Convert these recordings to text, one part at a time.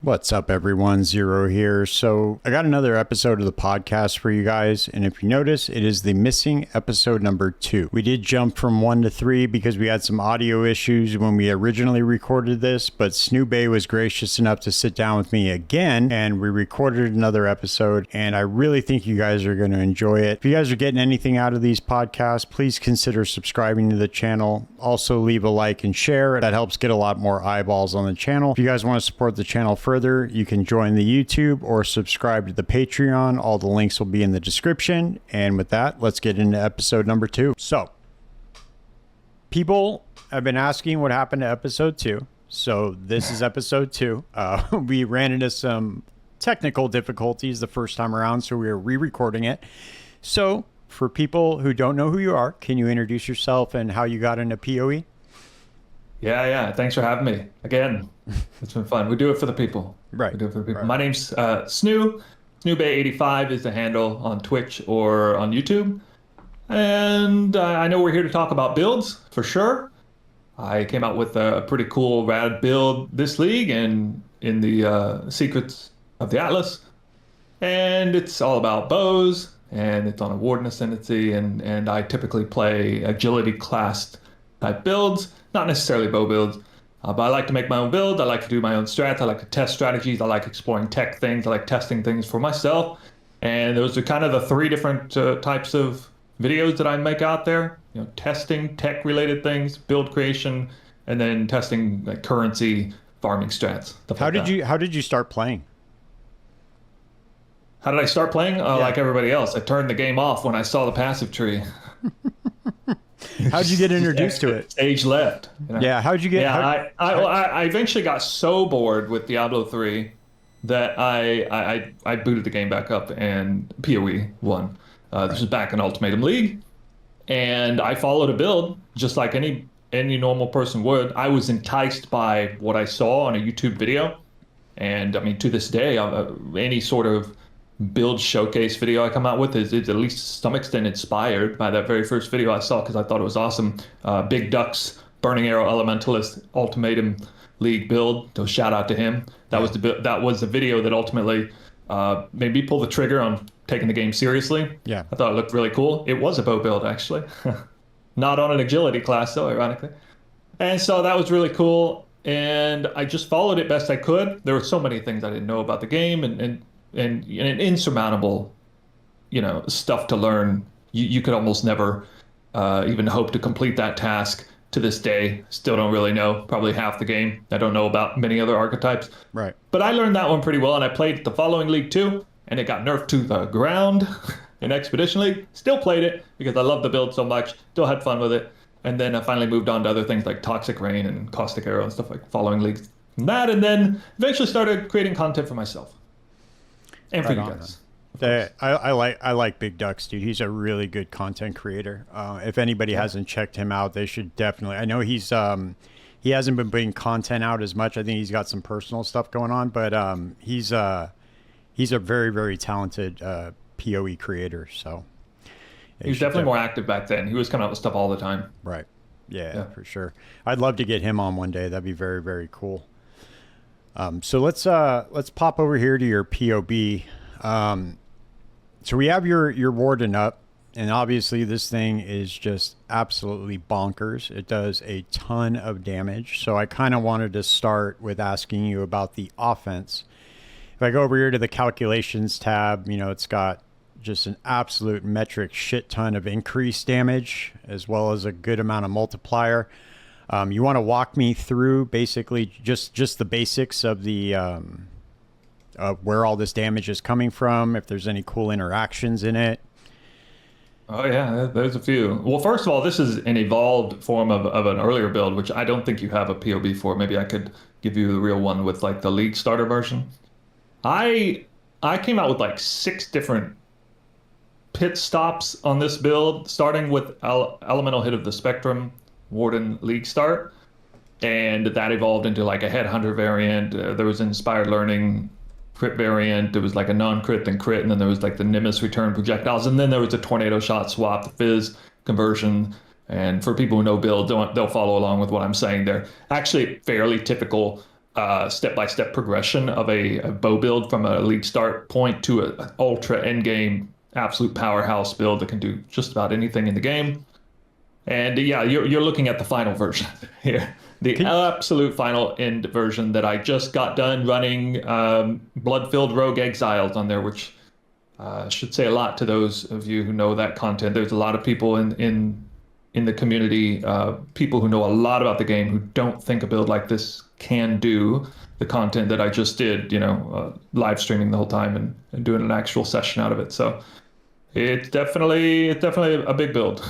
What's up, everyone? Zero here. So I got another episode of the podcast for you guys, and if you notice, it is the missing episode number 2. We did jump from 1 to 3 because we had some audio issues when we originally recorded this, but SNOOBAE was gracious enough to sit down with me again, and we recorded another episode, and I really think you guys are going to enjoy it. If you guys are getting anything out of these podcasts, please consider subscribing to the channel. Also, leave a like and share. That helps get a lot more eyeballs on the channel. If you guys want to support the channel further, you can join the YouTube or subscribe to the Patreon. All the links will be in the description. And with that, let's get into episode number 2. So, people have been asking what happened to episode 2. So this is episode 2. We ran into some technical difficulties the first time around, so we are re-recording it. So for people who don't know who you are, can you introduce yourself and how you got into POE? Yeah. Thanks for having me again. It's been fun. We do it for the people. Right. We do it for the people. Right. My name's Snoobae85 is the handle on Twitch or on YouTube. And I know we're here to talk about builds for sure. I came out with a pretty cool rad build this league and in the Secrets of the Atlas. And it's all about bows and it's on a Warden ascendancy and I typically play agility class type builds, not necessarily bow builds. But I like to make my own build. I like to do my own strats. I like to test strategies. I like exploring tech things. I like testing things for myself. And those are kind of the 3 different types of videos that I make out there. You know, testing tech-related things, build creation, and then testing like currency, farming strats. How did you start playing? How did I start playing? Like everybody else, I turned the game off when I saw the passive tree. How'd you get introduced to it? Stage left. You know? Yeah, how'd you get... Yeah, I eventually got so bored with Diablo 3 that I booted the game back up and POE won. This was back in Ultimatum League. And I followed a build just like any normal person would. I was enticed by what I saw on a YouTube video. And I mean, to this day, any sort of build showcase video I come out with is at least to some extent inspired by that very first video I saw because I thought it was awesome. Big Ducks, Burning Arrow Elementalist, Ultimatum League build. So shout out to him. That was the video that ultimately made me pull the trigger on taking the game seriously. Yeah. I thought it looked really cool. It was a bow build actually. Not on an agility class though, ironically. And so that was really cool. And I just followed it best I could. There were so many things I didn't know about the game and insurmountable, stuff to learn. You could almost never even hope to complete that task. To this day, still don't really know probably half the game. I don't know about many other archetypes. Right. But I learned that one pretty well, and I played the following league too, and it got nerfed to the ground in Expedition League. Still played it because I love the build so much. Still had fun with it. And then I finally moved on to other things like Toxic Rain and Caustic Arrow and stuff like following leagues from that, and then eventually started creating content for myself. And for you guys. I like Big Ducks, dude. He's a really good content creator. If anybody hasn't checked him out, they should definitely. I know he hasn't been putting content out as much. I think he's got some personal stuff going on, but he's a very, very talented POE creator. So he was definitely more active back then. He was coming out with stuff all the time. Right. Yeah, for sure. I'd love to get him on one day. That'd be very, very cool. So let's pop over here to your POB. So we have your Warden up, and obviously this thing is just absolutely bonkers. It does a ton of damage. So I kind of wanted to start with asking you about the offense. If I go over here to the calculations tab, it's got just an absolute metric shit ton of increased damage, as well as a good amount of multiplier. You want to walk me through basically just the basics of the where all this damage is coming from, if there's any cool interactions in it. Oh yeah, there's a few. Well, first of all, this is an evolved form of an earlier build, which I don't think you have a POB for. Maybe I could give you the real one with like the league starter version. I came out with like 6 different pit stops on this build, starting with Elemental Hit of the Spectrum, Warden League Start, and that evolved into like a Headhunter variant. There was Inspired Learning crit variant. There was like a non-crit, then crit, and then there was like the Nimbus Return projectiles, and then there was a Tornado Shot swap, the Fizz conversion. And for people who know build, they'll follow along with what I'm saying there. Actually, fairly typical step-by-step progression of a bow build from a league start point to an ultra endgame absolute powerhouse build that can do just about anything in the game. And yeah, you're looking at the final version here, the absolute final end version that I just got done running blood-filled rogue exiles on there, which should say a lot to those of you who know that content. There's a lot of people in the community, people who know a lot about the game who don't think a build like this can do the content that I just did, live streaming the whole time and doing an actual session out of it. So it's definitely a big build.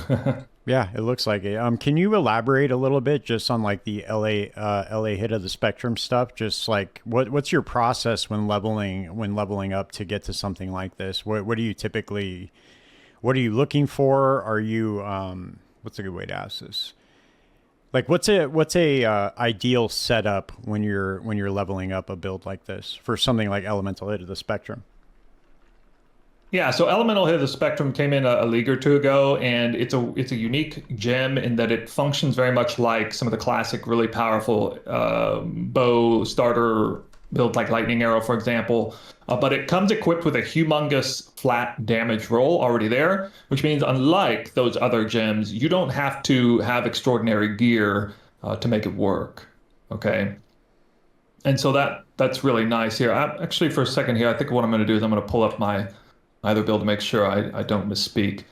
Yeah, it looks like it. Can you elaborate a little bit just on like the LA hit of the spectrum stuff? Just like what's your process when leveling up to get to something like this? What do you typically, what are you looking for? Are you what's a good way to ask this? Like what's a ideal setup when you're leveling up a build like this for something like elemental hit of the spectrum? Yeah, so Elemental Hit of the Spectrum came in a league or two ago, and it's a unique gem in that it functions very much like some of the classic, really powerful bow starter builds like Lightning Arrow, for example. But it comes equipped with a humongous flat damage roll already there, which means unlike those other gems, you don't have to have extraordinary gear to make it work. Okay. And so that's really nice here. Actually, for a second here, I think what I'm going to do is I'm going to pull up my either build to make sure I don't misspeak.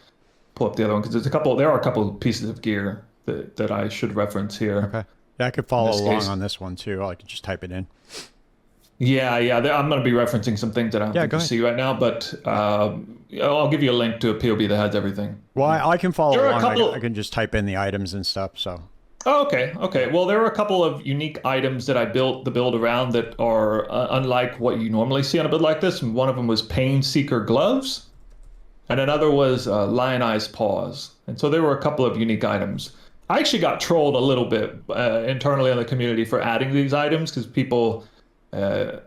Pull up the other one because there are a couple of pieces of gear that I should reference here. Okay. Yeah, I could follow along on this one too. I could just type it in. Yeah. I'm going to be referencing some things that I don't think you see right now, but I'll give you a link to a POB that has everything. Well, I can follow along. I can just type in the items and stuff. So. Oh, okay. Well, there are a couple of unique items that I built the build around that are unlike what you normally see on a build like this. And one of them was Pain Seeker gloves, and another was Lionized paws. And so there were a couple of unique items. I actually got trolled a little bit internally in the community for adding these items because people love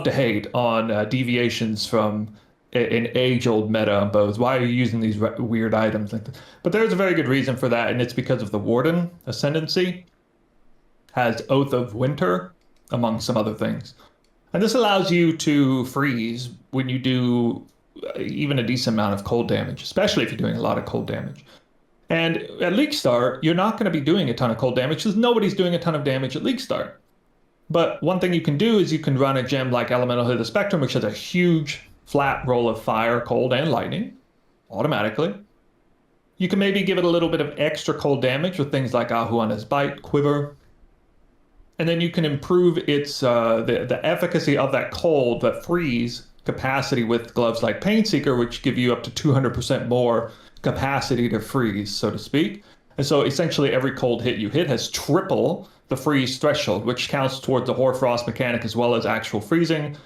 to hate on deviations from an age-old meta on bows. Why are you using these weird items like that? But there's a very good reason for that, and it's because of the Warden Ascendancy has Oath of Winter, among some other things. And this allows you to freeze when you do even a decent amount of cold damage, especially if you're doing a lot of cold damage. And at League Start, you're not going to be doing a ton of cold damage because nobody's doing a ton of damage at League Start. But one thing you can do is you can run a gem like Elemental Hit of the Spectrum, which has a huge flat roll of fire, cold, and lightning automatically. You can maybe give it a little bit of extra cold damage with things like Ahuana's Bite, Quiver. And then you can improve its the efficacy of that cold, that freeze capacity with gloves like Pain Seeker, which give you up to 200% more capacity to freeze, so to speak. And so essentially every cold hit you hit has triple the freeze threshold, which counts towards the Hoarfrost mechanic as well as actual freezing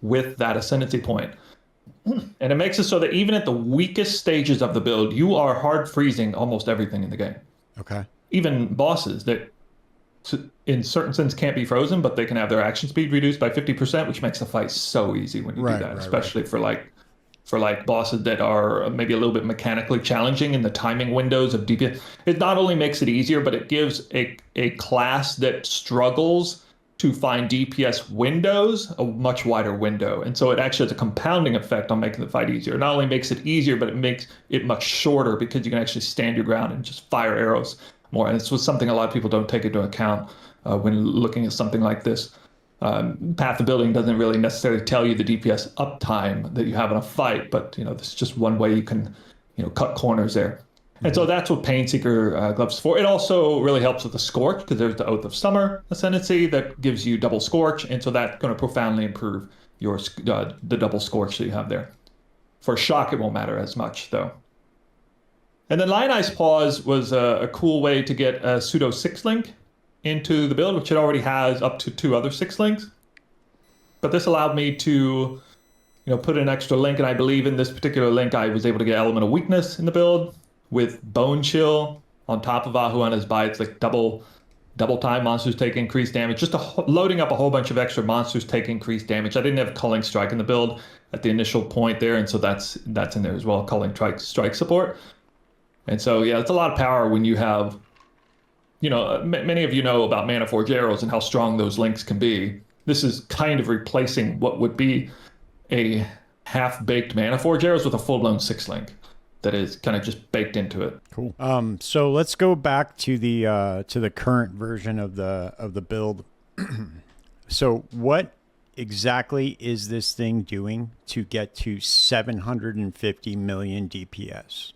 with that ascendancy point. And it makes it so that even at the weakest stages of the build, you are hard freezing almost everything in the game. Okay. Even bosses that in certain sense can't be frozen, but they can have their action speed reduced by 50%, which makes the fight so easy when you do that, especially for like bosses that are maybe a little bit mechanically challenging in the timing windows of DPS. It not only makes it easier, but it gives a class that struggles to find DPS windows a much wider window. And so it actually has a compounding effect on making the fight easier. It not only makes it easier, but it makes it much shorter because you can actually stand your ground and just fire arrows more. And this was something a lot of people don't take into account when looking at something like this. Path of Building doesn't really necessarily tell you the DPS uptime that you have in a fight, but this is just one way you can cut corners there. And so that's what Pain Seeker gloves for. It also really helps with the Scorch because there's the Oath of Summer Ascendancy that gives you double Scorch, and so that's going to profoundly improve your the double Scorch that you have there. For Shock, it won't matter as much though. And then Lionized Paws was a cool way to get a pseudo 6-link into the build, which it already has up to 2 other 6-links. But this allowed me to put an extra link, and I believe in this particular link I was able to get Element of Weakness in the build with Bone Chill on top of Ahuana's Bites, like double time monsters take increased damage, just loading up a whole bunch of extra monsters take increased damage. I didn't have Culling Strike in the build at the initial point there, and so that's in there as well, Culling Strike support. And so yeah, it's a lot of power when you have you know, many of you know about Mana Forge arrows and how strong those links can be. This is kind of replacing what would be a half-baked Mana Forge arrows with a full-blown 6-link that is kind of just baked into it. Cool. So let's go back to the current version of the build. So what exactly is this thing doing to get to 750 million DPS?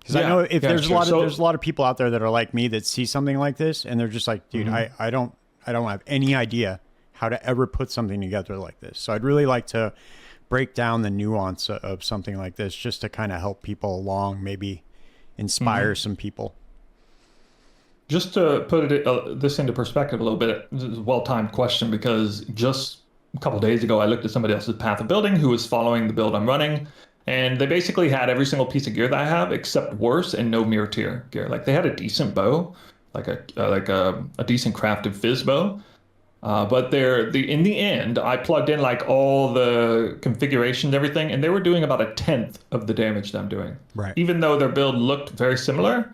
Because I know if there's a lot of people out there that are like me that see something like this and they're just like, dude, I don't have any idea how to ever put something together like this. So I'd really like to break down the nuance of something like this just to kind of help people along, maybe inspire some people. Just to put this into perspective a little bit, this is a well-timed question because just a couple days ago, I looked at somebody else's Path of Building who was following the build I'm running, and they basically had every single piece of gear that I have except worse and no mirror tier gear. Like they had a decent bow, like a decent crafted fizz bow, but in the end, I plugged in like all the configurations, everything, and they were doing about 1/10 of the damage that I'm doing. Right. Even though their build looked very similar,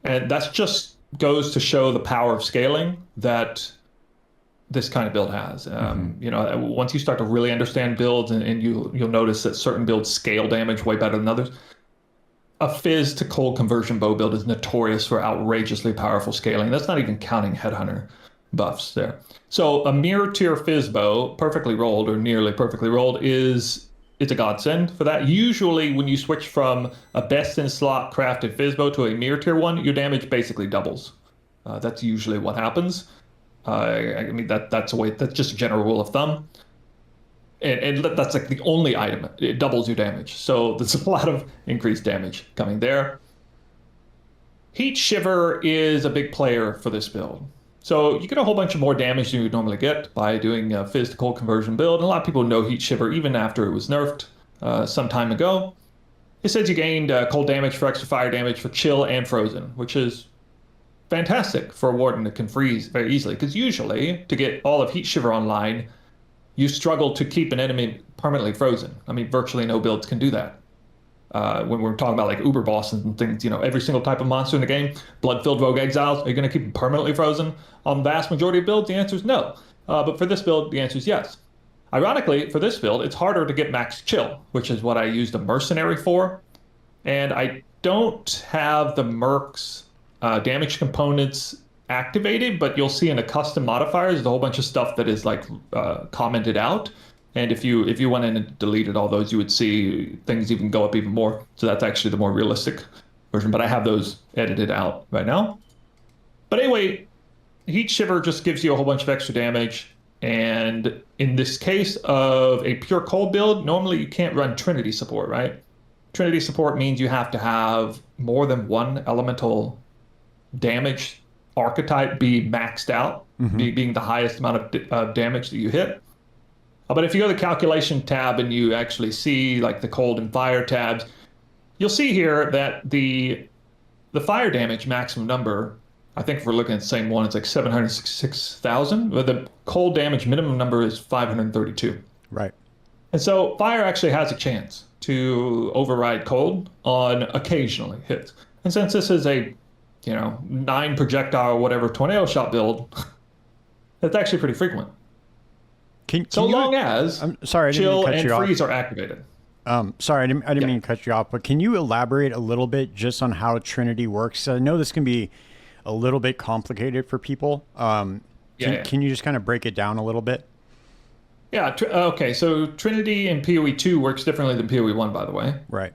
and that's just goes to show the power of scaling that this kind of build has. You know, once you start to really understand builds, and you'll notice that certain builds scale damage way better than others. A fizz to cold conversion bow build is notorious for outrageously powerful scaling. That's not even counting headhunter buffs there. So a mirror tier fizz bow, perfectly rolled or nearly perfectly rolled, it's a godsend for that. Usually when you switch from a best in slot crafted fizz bow to a mirror tier one, your damage basically doubles. That's usually what happens. I mean, that's just a general rule of thumb. And that's like the only item. It doubles your damage. So there's a lot of increased damage coming there. Heat Shiver is a big player for this build. So you get a whole bunch of more damage than you would normally get by doing a fizz to cold conversion build. And a lot of people know Heat Shiver even after it was nerfed some time ago. It says you gained cold damage for extra fire damage for chill and frozen, which is fantastic for a Warden that can freeze very easily. Because usually, to get all of Heat Shiver online, you struggle to keep an enemy permanently frozen. I mean, virtually no builds can do that. When we're talking about like Uber bosses and things, you know, every single type of monster in the game, blood-filled rogue exiles, are you going to keep them permanently frozen? On the vast majority of builds, the answer is no. But for this build, the answer is yes. Ironically, for this build, it's harder to get max chill, which is what I used a mercenary for. And I don't have the merc's damage components activated, but you'll see in the custom modifiers, there's a whole bunch of stuff that is like commented out. And if you went in and deleted all those, you would see things even go up even more. So that's actually the more realistic version, but I have those edited out right now. But anyway, Heat Shiver just gives you a whole bunch of extra damage. And in this case of a pure cold build, normally you can't run Trinity support, right? Trinity support means you have to have more than one elemental damage archetype be maxed out, being the highest amount of damage that you hit. But if you go to the calculation tab and you actually see like the cold and fire tabs, you'll see here that the fire damage maximum number, I think if we're looking at the same one, it's like 766,000, but the cold damage minimum number is 532. Right. And so fire actually has a chance to override cold on occasionally hits. And since this is a, 9 projectile or whatever tornado shot build, that's actually pretty frequent. Long as chill and freeze are activated. Sorry, I didn't mean to cut you off, but can you elaborate a little bit just on how Trinity works? I know this can be a little bit complicated for people. Can you just kind of break it down a little bit? Yeah. Okay. So Trinity in POE 2 works differently than POE 1, by the way. Right.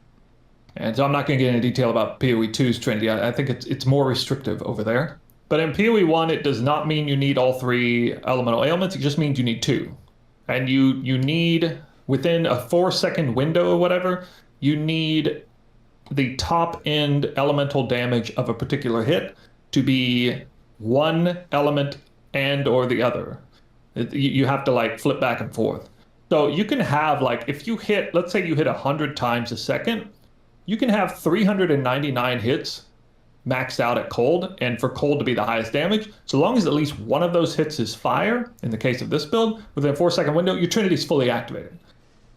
And so I'm not going to get into detail about POE 2's Trinity. I think it's more restrictive over there. But in POE 1, it does not mean you need all 3 elemental ailments. It just means you need 2. And you need, within a 4-second window or whatever, you need the top end elemental damage of a particular hit to be one element and or the other. You have to like flip back and forth. So you can have like, if you hit, let's say you hit 100 times a second, you can have 399 hits maxed out at cold, and for cold to be the highest damage, so long as at least one of those hits is fire, in the case of this build, within a 4-second window, your Trinity's fully activated.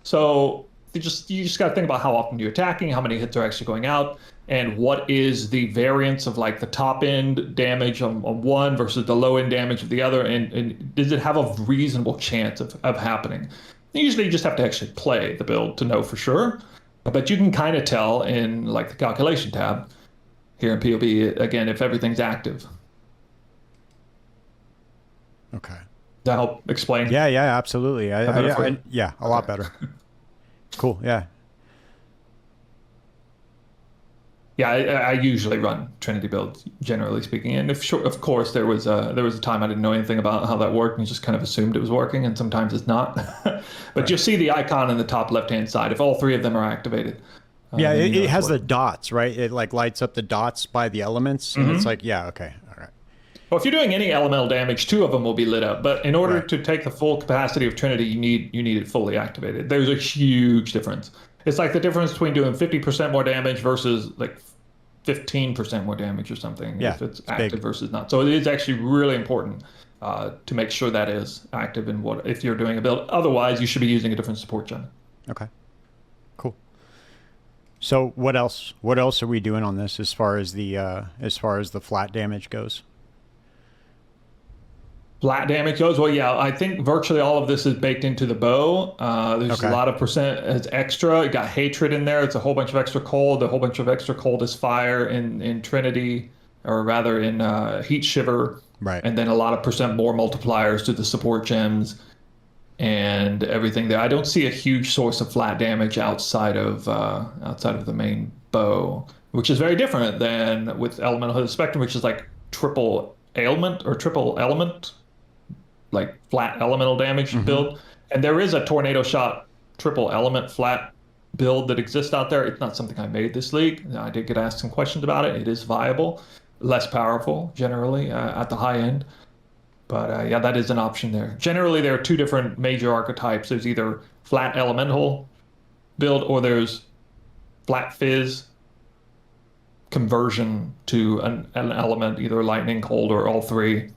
So you just got to think about how often you're attacking, how many hits are actually going out, and what is the variance of like the top end damage on one versus the low end damage of the other, and does it have a reasonable chance of happening? Usually you just have to actually play the build to know for sure, but you can kind of tell in like the calculation tab here in POB, again, if everything's active. Okay. Does that help explain? Yeah, absolutely. Yeah, a lot better. Cool. Yeah. Yeah, I usually run Trinity builds, generally speaking. And of course, there was a time I didn't know anything about how that worked and just kind of assumed it was working, and sometimes it's not. But right. You'll see the icon in the top left-hand side if all three of them are activated. Yeah, it has the dots, right? It like lights up the dots by the elements, and it's like, yeah, okay, all right. Well, if you're doing any elemental damage, two of them will be lit up. But in order to take the full capacity of Trinity, you need it fully activated. There's a huge difference. It's like the difference between doing 50% more damage versus like 15% more damage or something. Yeah, if it's active big. Versus not. So it is actually really important to make sure that is active in if you're doing a build. Otherwise, you should be using a different support gen. Okay. Cool. So what else? What else are we doing on this as far as the flat damage goes? Flat damage goes, well, yeah, I think virtually all of this is baked into the bow. There's a lot of percent as extra. You got hatred in there. It's a whole bunch of extra cold. A whole bunch of extra cold is fire in Trinity, or rather in Heat Shiver. Right. And then a lot of percent more multipliers to the support gems and everything there. I don't see a huge source of flat damage outside of the main bow, which is very different than with Elemental Hood of the Spectrum, which is like triple ailment or triple element, like flat elemental damage build. And there is a tornado shot triple element flat build that exists out there. It's not something I made this league. I did get asked some questions about it. It is viable, less powerful generally at the high end. But yeah, that is an option there. Generally, there are two different major archetypes. There's either flat elemental build or there's flat fizz conversion to an element, either lightning, cold, or all three.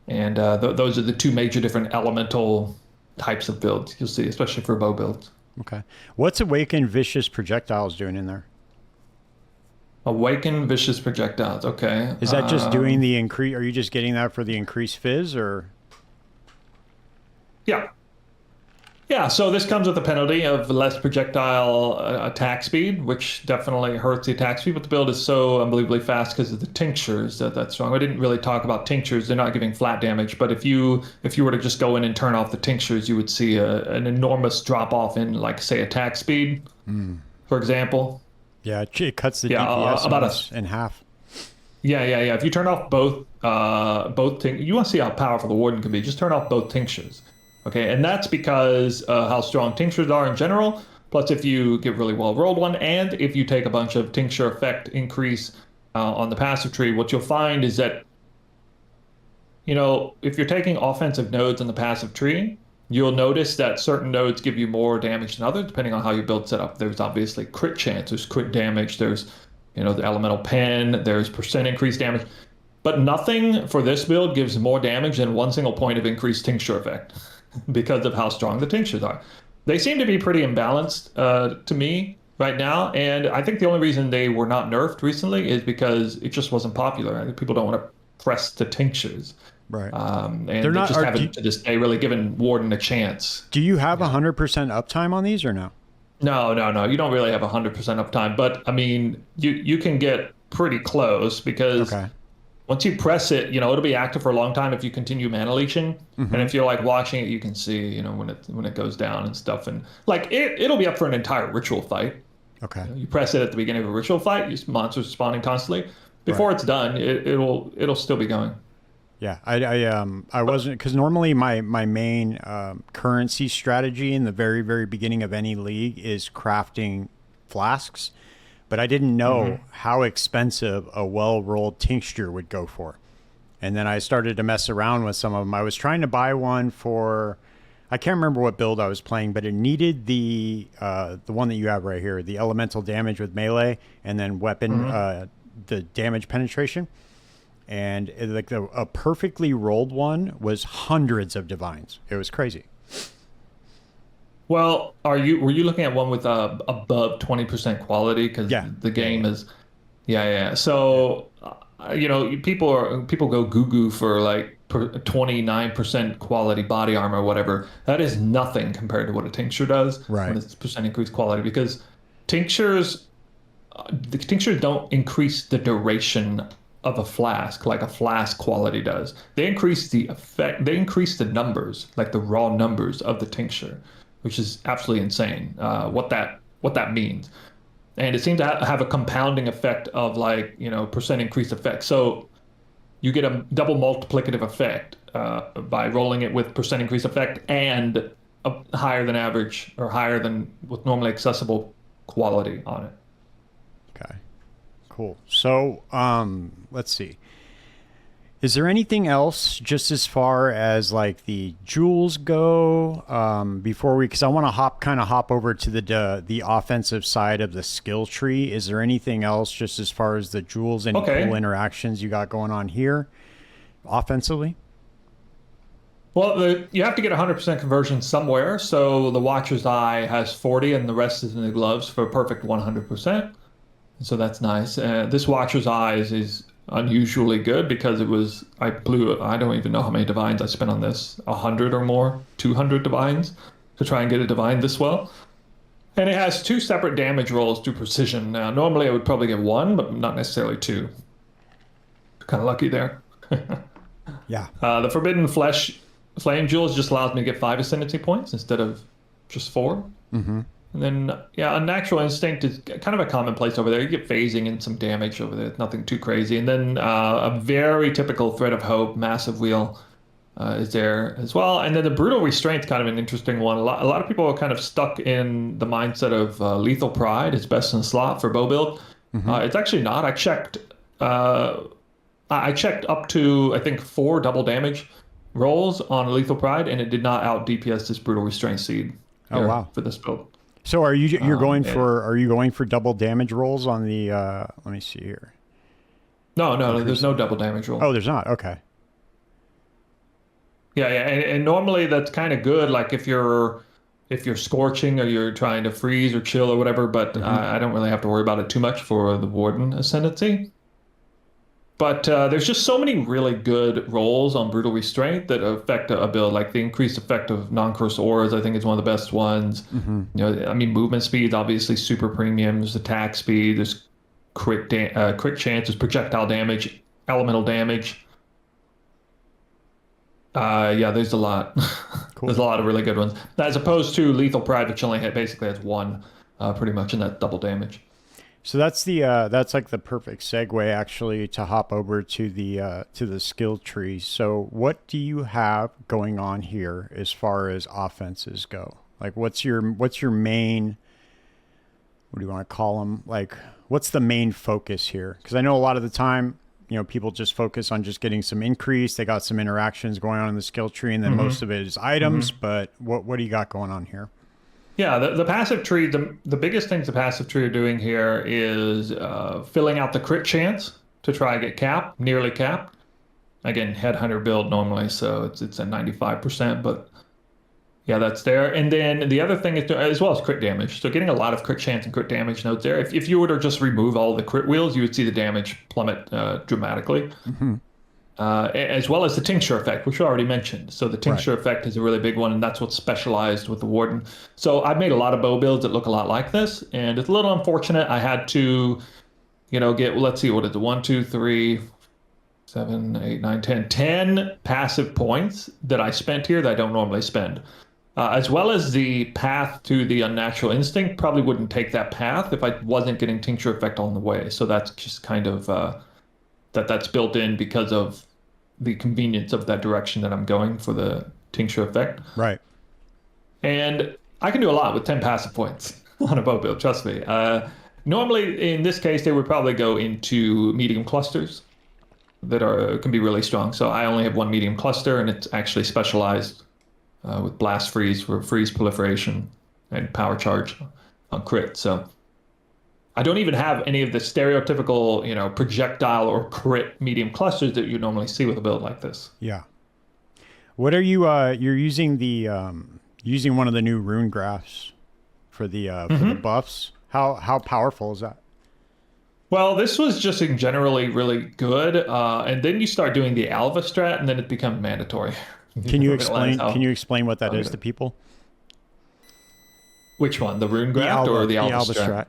And those are the two major different elemental types of builds you'll see, especially for bow builds. Okay. What's Awaken Vicious Projectiles doing in there? Awaken Vicious Projectiles. Okay. Is that just doing the increase? Are you just getting that for the increased fizz, or? Yeah. Yeah, so this comes with a penalty of less projectile attack speed, which definitely hurts the attack speed, but the build is so unbelievably fast because of the tinctures that's strong. I didn't really talk about tinctures. They're not giving flat damage, but if you were to just go in and turn off the tinctures, you would see an enormous drop-off in, like, say, attack speed, for example. Yeah, it cuts the DPS in half. Yeah. If you turn off both you want to see how powerful the Warden can be, just turn off both tinctures. Okay, and that's because how strong tinctures are in general, plus if you get really well rolled one, and if you take a bunch of tincture effect increase on the passive tree, what you'll find is that, you know, if you're taking offensive nodes on the passive tree, you'll notice that certain nodes give you more damage than others, depending on how you build set up. There's obviously crit chance, there's crit damage, there's, you know, the elemental pen, there's percent increased damage. But nothing for this build gives more damage than one single point of increased tincture effect, because of how strong the tinctures are. They seem to be pretty imbalanced to me right now, and I think the only reason they were not nerfed recently is because it just wasn't popular. I think people don't want to press the tinctures. Right. And they just haven't to this day really given Warden a chance. Do you have 100% uptime on these or no? No. You don't really have 100% uptime, but I mean, you can get pretty close because once you press it, you know, it'll be active for a long time if you continue mana leeching. And if you're like watching it, you can see, you know, when it goes down and stuff. And like it'll be up for an entire ritual fight. Okay. You press it at the beginning of a ritual fight, monsters spawning constantly. Before it's done, it'll still be going. Yeah, I wasn't, because normally my main currency strategy in the very, very beginning of any league is crafting flasks. But I didn't know how expensive a well-rolled tincture would go for. And then I started to mess around with some of them. I was trying to buy one for, I can't remember what build I was playing, but it needed the one that you have right here, the elemental damage with melee, and then weapon, the damage penetration. And a perfectly rolled one was hundreds of divines. It was crazy. Well, were you looking at one with above 20% quality? Because Yeah. the game is, yeah. So, people go goo for like 29% quality body armor or whatever. That is nothing compared to what a tincture does Right. when it's percent increased quality, because tinctures, the tinctures don't increase the duration of a flask like a flask quality does. They increase the effect, they increase the numbers, like the raw numbers of the tincture, which is absolutely insane. What that means. And it seems to have a compounding effect of like, percent increased effect. So you get a double multiplicative effect by rolling it with percent increased effect and a higher than average or higher than with normally accessible quality on it. Okay. Cool. So, let's see. Is there anything else just as far as like the jewels go before because I want to kind of hop over to the offensive side of the skill tree. Is there anything else just as far as the jewels, any cool interactions you got going on here offensively? Well, you have to get 100% conversion somewhere. So the Watcher's Eye has 40 and the rest is in the gloves for a perfect 100%. So that's nice. This Watcher's Eye is unusually good because I don't even know how many divines I spent on this, 100 or more, 200 divines to try and get a divine this well. And it has 2 separate damage rolls to precision. Now, normally I would probably get 1, but not necessarily 2. Kind of lucky there. Yeah. The Forbidden Flesh Flame Jewels just allows me to get 5 Ascendancy points instead of just 4. Mm-hmm. And then, Unnatural Instinct is kind of a commonplace over there. You get phasing and some damage over there. Nothing too crazy. And then a very typical Thread of Hope, Massive Wheel is there as well. And then the Brutal Restraint's kind of an interesting one. A lot of people are kind of stuck in the mindset of Lethal Pride is best in slot for bow build. Mm-hmm. It's actually not. I checked up to, I think, 4 double damage rolls on Lethal Pride, and it did not out DPS this Brutal Restraint seed. Oh, wow. For this build. So are you going for double damage rolls on the let me see here. No, there's no double damage roll. Oh, there's not. Okay. Yeah, and normally that's kind of good, like if you're scorching or you're trying to freeze or chill or whatever, but I don't really have to worry about it too much for the Warden Ascendancy. But there's just so many really good rolls on Brutal Restraint that affect a build. Like the increased effect of non-cursed auras, I think is one of the best ones. Mm-hmm. Movement speed, obviously super premium. There's attack speed, there's crit chance, there's projectile damage, elemental damage. There's a lot. Cool. There's a lot of really good ones. As opposed to Lethal Pride, which only basically has 1, pretty much in that double damage. So that's like the perfect segue actually to hop over to the skill tree. So what do you have going on here as far as offenses go? Like what's your main, what do you want to call them? Like what's the main focus here? Because I know a lot of the time, people just focus on just getting some increase. They got some interactions going on in the skill tree, and then most of it is items. But what do you got going on here? Yeah, the passive tree, the biggest things the passive tree are doing here is filling out the crit chance to try and get nearly capped. Again, Headhunter build normally, so it's at 95%, but yeah, that's there. And then the other thing is, as well as crit damage. So getting a lot of crit chance and crit damage nodes there. If you were to just remove all the crit wheels, you would see the damage plummet dramatically. Mm-hmm. As well as the tincture effect, which we already mentioned. So the tincture effect is a really big one, and that's what's specialized with the Warden. So I've made a lot of bow builds that look a lot like this, and it's a little unfortunate. I had to, get, let's see, what is it? 1, 2, 3, 7, 8, 9, 10 passive points that I spent here that I don't normally spend. As well as the path to the Unnatural Instinct, probably wouldn't take that path if I wasn't getting tincture effect on the way. So that's just kind of that's built in because of the convenience of that direction that I'm going for the tincture effect. Right. And I can do a lot with 10 passive points on a bow build, trust me. Normally, in this case, they would probably go into medium clusters that can be really strong. So I only have 1 medium cluster, and it's actually specialized with Blast Freeze for freeze proliferation and Power Charge on crit. So I don't even have any of the stereotypical, projectile or crit medium clusters that you normally see with a build like this. Yeah. What are you? You're using the Using one of the new rune graphs for the buffs. How powerful is that? Well, this was just in generally really good, and then you start doing the ALVA strat, and then it becomes mandatory. Can you explain? Can you explain what that is to people? Which one, the rune graph or the ALVA strat?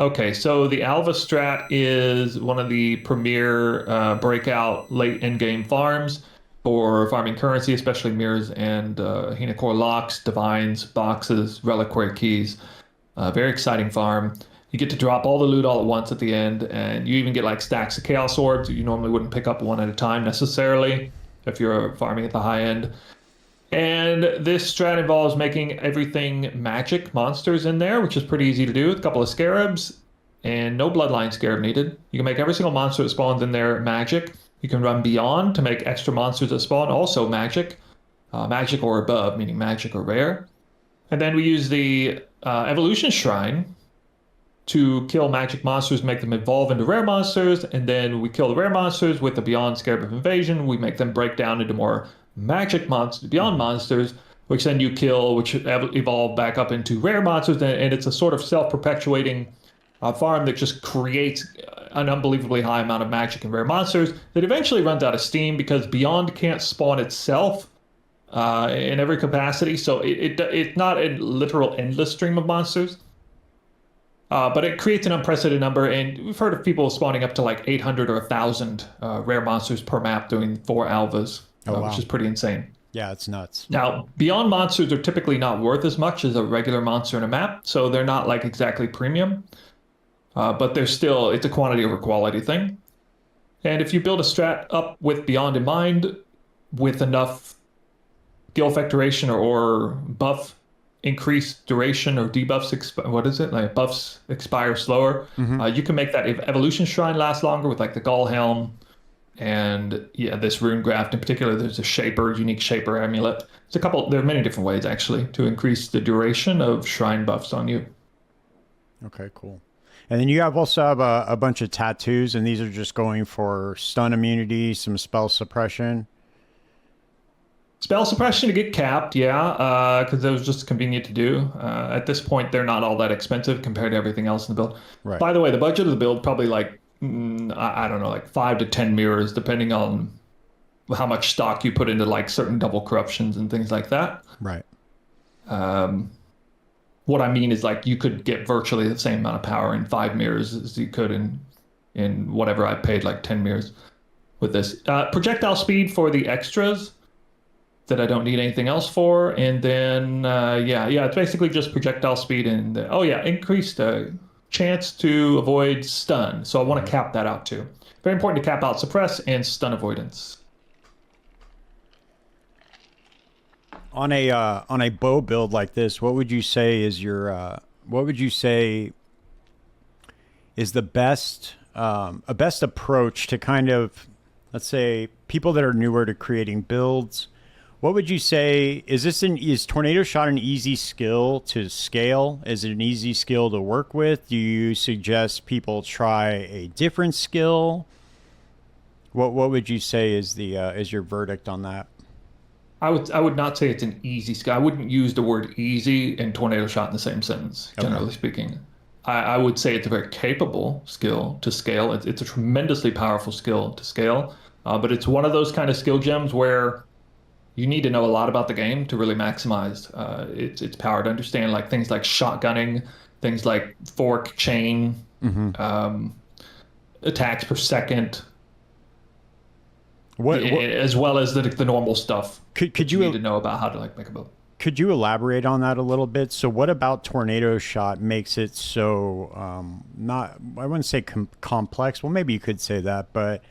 Okay, so the ALVA strat is one of the premier breakout late endgame farms for farming currency, especially mirrors and Hinacore locks, divines, boxes, reliquary keys. Very exciting farm. You get to drop all the loot all at once at the end, and you even get like stacks of chaos orbs. You normally wouldn't pick up one at a time necessarily if you're farming at the high end. And this strat involves making everything magic monsters in there, which is pretty easy to do with a couple of scarabs and no bloodline scarab needed. You can make every single monster that spawns in there magic. You can run beyond to make extra monsters that spawn also magic, magic or above, meaning magic or rare. And then we use the evolution shrine to kill magic monsters, make them evolve into rare monsters, and then we kill the rare monsters with the Beyond Scarab of Invasion. We make them break down into more magic monsters, Beyond monsters, which then you kill, which evolve back up into rare monsters, and it's a sort of self-perpetuating farm that just creates an unbelievably high amount of magic and rare monsters that eventually runs out of steam because Beyond can't spawn itself in every capacity, so it's not a literal endless stream of monsters. But it creates an unprecedented number, and we've heard of people spawning up to like 800 or 1,000 rare monsters per map doing 4 alvas, which is pretty insane. Yeah, it's nuts. Now, Beyond monsters are typically not worth as much as a regular monster in a map, so they're not like exactly premium, but they're still, it's a quantity over quality thing. And if you build a strat up with Beyond in mind, with enough skill effect duration or buff increased duration or debuffs, buffs expire slower. You can make that evolution shrine last longer with like the Gall Helm and this rune graft in particular. There's a unique shaper amulet. There are many different ways actually to increase the duration of shrine buffs on you. Okay, cool. And then you also have a bunch of tattoos, and these are just going for stun immunity, some spell suppression. Spell suppression to get capped, because it was just convenient to do. At this point, they're not all that expensive compared to everything else in the build. Right. By the way, the budget of the build probably like, I don't know, like 5 to 10 mirrors, depending on how much stock you put into like certain double corruptions and things like that. Right. What I mean is like you could get virtually the same amount of power in 5 mirrors as you could in whatever I paid, like 10 mirrors with this. Projectile speed for the extras that I don't need anything else for, and then it's basically just projectile speed and increased chance to avoid stun. So I want to cap that out too. Very important to cap out suppress and stun avoidance. On a bow build like this, what would you say is the best approach to kind of, let's say, people that are newer to creating builds? What would you say, is Tornado Shot an easy skill to scale? Is it an easy skill to work with? Do you suggest people try a different skill? What would you say is your verdict on that? I would not say it's an easy skill. I wouldn't use the word easy and Tornado Shot in the same sentence, generally speaking. I would say it's a very capable skill to scale. It's a tremendously powerful skill to scale, but it's one of those kind of skill gems where you need to know a lot about the game to really maximize its power, to understand like things like shotgunning, things like fork, chain, attacks per second, as well as the normal stuff. Could you need to know about how to like make a build. Could you elaborate on that a little bit? So what about Tornado Shot makes it so I wouldn't say complex. Well, maybe you could say that, but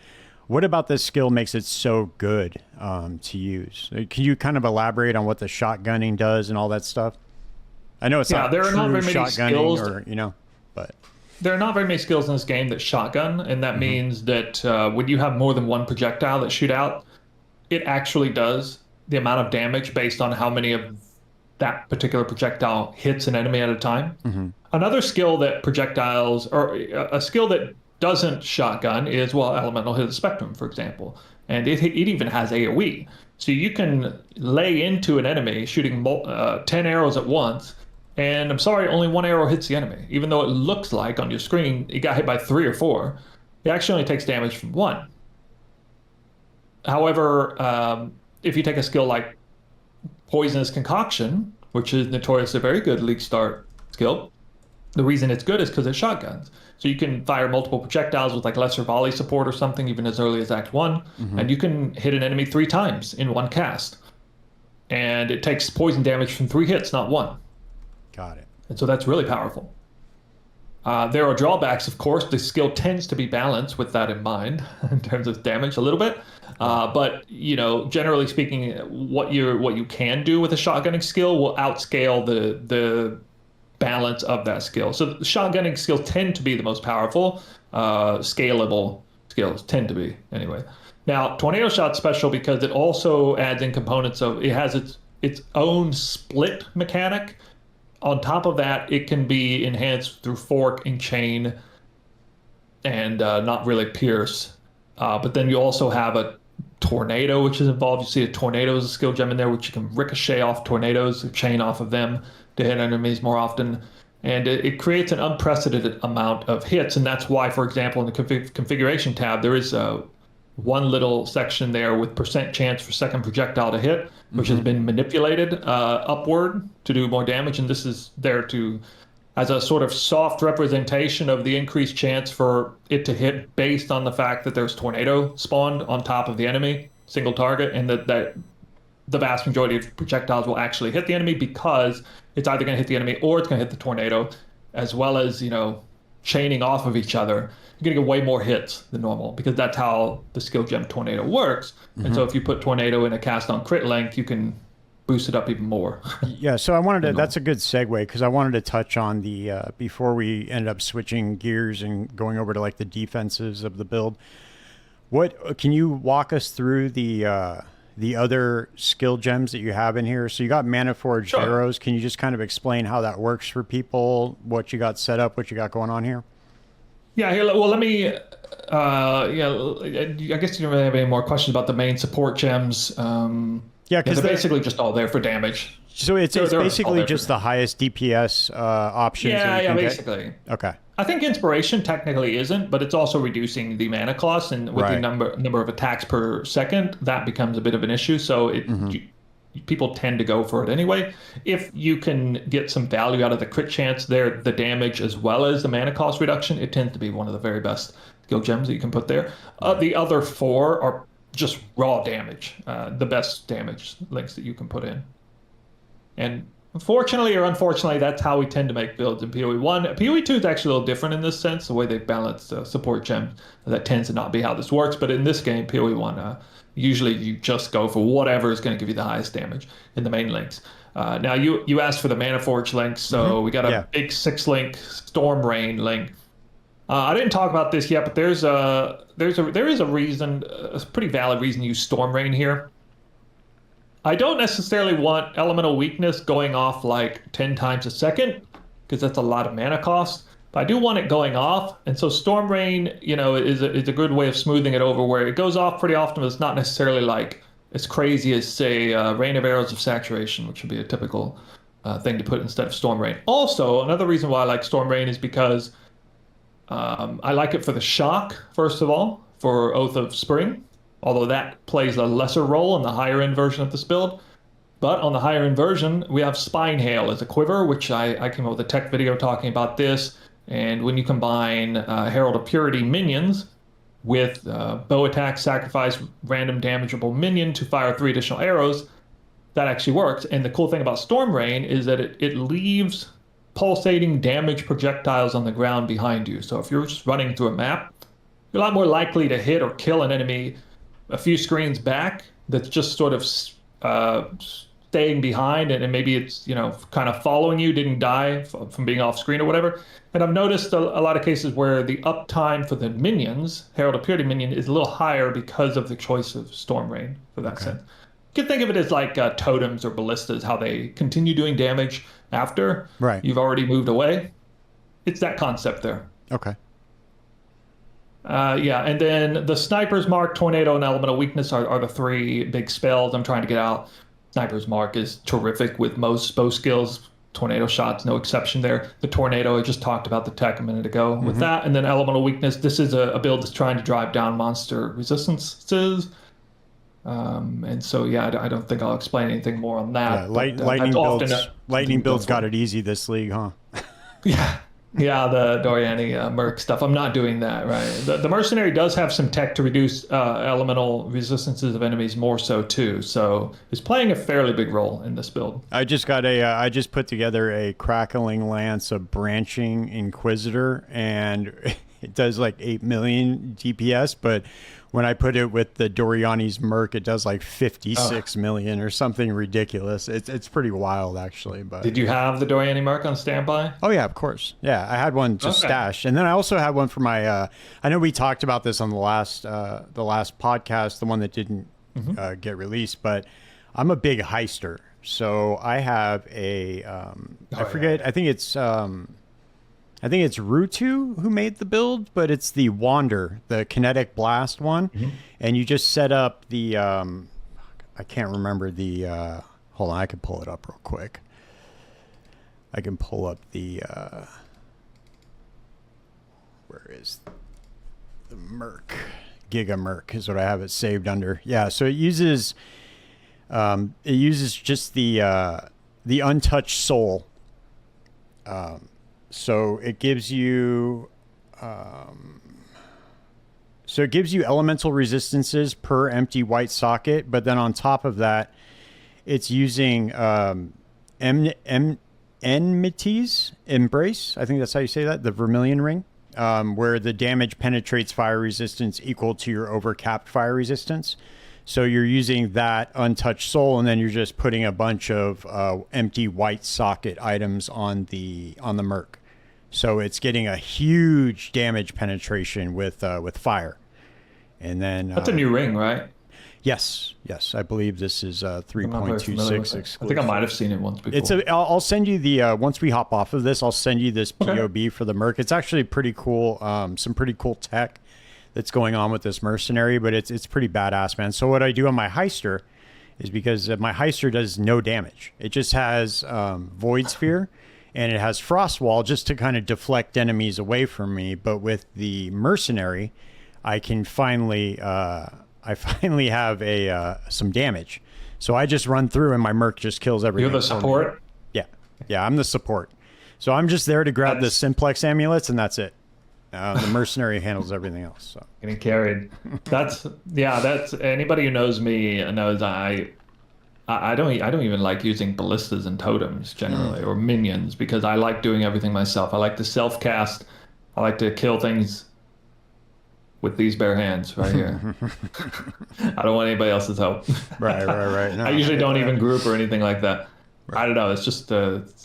what about this skill makes it so good to use? Can you kind of elaborate on what the shotgunning does and all that stuff? I know it's not there are not very many skills, but there are not very many skills in this game that shotgun, and that means that when you have more than one projectile that shoot out, it actually does the amount of damage based on how many of that particular projectile hits an enemy at a time. Another skill that projectiles, or a skill that doesn't shotgun is, Elemental Hit the Spectrum, for example. And it even has AoE. So you can lay into an enemy shooting 10 arrows at once, and I'm sorry, only one arrow hits the enemy. Even though it looks like on your screen it got hit by 3 or 4, it actually only takes damage from 1. However, if you take a skill like Poisonous Concoction, which is notoriously a very good League Start skill, the reason it's good is because it's shotguns. So you can fire multiple projectiles with like lesser volley support or something, even as early as Act 1, and you can hit an enemy 3 times in one cast. And it takes poison damage from 3 hits, not 1. Got it. And so that's really powerful. There are drawbacks, of course. The skill tends to be balanced with that in mind in terms of damage a little bit. But you know, generally speaking, what you can do with a shotgunning skill will outscale the balance of that skill. So shotgunning skills tend to be the most powerful, scalable skills tend to be anyway. Now, Tornado Shot's special because it also adds in components of, it has its own split mechanic. On top of that, it can be enhanced through fork and chain and not really pierce. But then you also have a tornado, which is involved. You see a tornado as a skill gem in there, which you can ricochet off tornadoes or chain off of them to hit enemies more often. And it creates an unprecedented amount of hits. And that's why, for example, in the configuration tab, there is one little section there with % chance for second projectile to hit, which has been manipulated upward to do more damage. And this is there to, as a sort of soft representation of the increased chance for it to hit based on the fact that there's tornado spawned on top of the enemy, single target, and that the vast majority of projectiles will actually hit the enemy because it's either going to hit the enemy or it's going to hit the tornado, as well as, you know, chaining off of each other. You're going to get way more hits than normal because that's how the skill gem Tornado works. And so if you put Tornado in a cast on crit length, you can boost it up even more. Yeah, so I wanted to, that's a good segue because I wanted to touch on the, before we ended up switching gears and going over to like the defenses of the build, what, can you walk us through the other skill gems that you have in here? So you got Mana Forged Arrows. Can you just kind of explain how that works for people, what you got set up, what you got going on here? Yeah, here, well, let me, I guess you don't really have any more questions about the main support gems. Yeah, because they're basically just all there for damage. So it's basically just the highest DPS options. Yeah, basically. Okay. I think Inspiration technically isn't, but it's also reducing the mana cost, and with the number of attacks per second, that becomes a bit of an issue. So people tend to go for it anyway. If you can get some value out of the crit chance there, the damage as well as the mana cost reduction, it tends to be one of the very best skill gems that you can put there. The other 4 are just raw damage, the best damage links that you can put in. And fortunately or unfortunately, that's how we tend to make builds in PoE 1. PoE 2 is actually a little different in this sense, the way they balance support gems. That tends to not be how this works, but in this game, PoE 1, usually you just go for whatever is going to give you the highest damage in the main links. Now, you asked for the Mana Forge links, so we got a big 6-link Storm Rain link. I didn't talk about this yet, but there is a reason, a pretty valid reason to use Storm Rain here. I don't necessarily want Elemental Weakness going off like 10 times a second, because that's a lot of mana cost. But I do want it going off, and so Storm Rain, you know, is a good way of smoothing it over, where it goes off pretty often, but it's not necessarily like as crazy as, say, Rain of Arrows of Saturation, which would be a typical thing to put instead of Storm Rain. Also, another reason why I like Storm Rain is because I like it for the shock, first of all, for Oath of Spring, although that plays a lesser role in the higher end version of this build. But on the higher end version, we have Spine Hail as a quiver, which I came up with a tech video talking about this. And when you combine Herald of Purity minions with bow attack, sacrifice random damageable minion to fire 3 additional arrows, that actually works. And the cool thing about Storm Rain is that it leaves pulsating damage projectiles on the ground behind you. So if you're just running through a map, you're a lot more likely to hit or kill an enemy a few screens back that's just sort of staying behind, and maybe it's, you know, kind of following you, didn't die from being off screen or whatever. And I've noticed a lot of cases where the uptime for the minions, Herald of Purity minion, is a little higher because of the choice of Storm Rain for that sense. You can think of it as like totems or ballistas, how they continue doing damage after you've already moved away. It's that concept there. Okay. Yeah, and then the Sniper's Mark, Tornado, and Elemental Weakness are the three big spells I'm trying to get out. Sniper's Mark is terrific with most bow skills. Tornado Shot's no exception there. The Tornado, I just talked about the tech a minute ago with that. And then Elemental Weakness, this is a build that's trying to drive down monster resistances. And so, yeah, I don't think I'll explain anything more on that. Yeah, lightning builds got it easy this league, huh? Yeah, the Doriani Merc stuff. I'm not doing that, right? The Mercenary does have some tech to reduce elemental resistances of enemies more so too. So it's playing a fairly big role in this build. I just got I just put together a Crackling Lance, a Branching Inquisitor, and it does like 8 million DPS, but when I put it with the Doriani's Merc, it does like 56 million or something ridiculous. It's pretty wild, actually. But did you have the Doriani Merc on standby? Oh yeah, of course. Yeah, I had one just stashed, and then I also had one for my. I know we talked about this on the last podcast, the one that didn't get released, but I'm a big heister, so I have a. I forget. I think it's. I think it's Rutu who made the build, but it's the Wander, the Kinetic Blast one. And you just set up the, I can't remember the, hold on, I can pull it up real quick. I can pull up the, where is the Merc? Giga Merc is what I have it saved under. Yeah, so it uses just the Untouched Soul. So it gives you, elemental resistances per empty white socket, but then on top of that, it's using Enmity's Embrace. I think that's how you say that, the Vermilion Ring, where the damage penetrates fire resistance equal to your overcapped fire resistance. So you're using that Untouched Soul, and then you're just putting a bunch of empty white socket items on the Merc. So it's getting a huge damage penetration with fire, and then that's a new ring, right? Yes, I believe this is 3.26 exclusive. I think I might have seen it once before. I'll send you the once we hop off of this, I'll send you this POB for the Merc. It's actually pretty cool. Some pretty cool tech that's going on with this Mercenary, but it's pretty badass, man. So what I do on my Heister is, because my Heister does no damage. It just has Void Sphere. And it has Frost Wall just to kind of deflect enemies away from me. But with the Mercenary, I can finally have some damage. So I just run through and my Merc just kills everything. You're the support? Yeah, I'm the support. So I'm just there to grab the Simplex amulets, and that's it. The Mercenary handles everything else. So getting carried. That's anybody who knows me knows I don't even like using ballistas and totems generally, or minions, because I like doing everything myself. I like to self-cast. I like to kill things with these bare hands right here. I don't want anybody else's help. Right. No, I usually don't even group or anything like that. Right. I don't know. It's just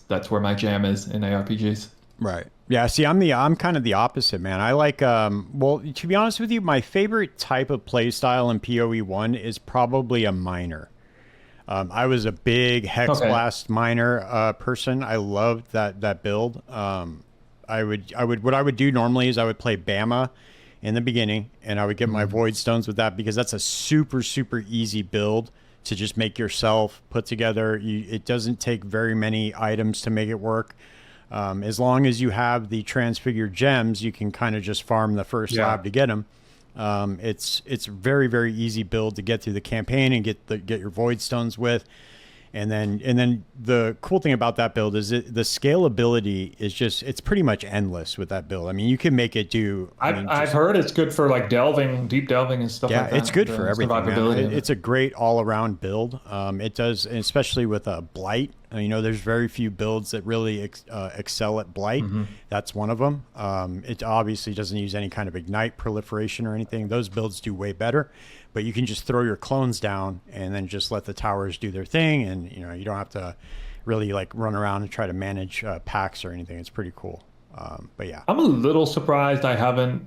that's where my jam is in ARPGs. Right. Yeah. See, I'm kind of the opposite, man. I like well, to be honest with you, my favorite type of play style in PoE1 is probably a miner. I was a big Hex Blast miner person. I loved that build. What I would do normally is I would play Bama in the beginning, and I would get my Void Stones with that, because that's a super easy build to just make yourself put together. It doesn't take very many items to make it work. As long as you have the Transfigured Gems, you can kind of just farm the first lab to get them. It's very easy build to get through the campaign and get your Void Stones with, and then the cool thing about that build is the scalability is it's pretty much endless with that build. I mean, you can make it do. I've heard it's good for like deep delving and stuff like that. Yeah, it's good for everything, man. It's a great all around build. It does, especially with Blight. There's very few builds that really excel at Blight. That's one of them. It obviously doesn't use any kind of ignite proliferation or anything. Those builds do way better, but you can just throw your clones down and then just let the towers do their thing, and you don't have to really like run around and try to manage packs or anything. It's pretty cool. But yeah, I'm a little surprised I haven't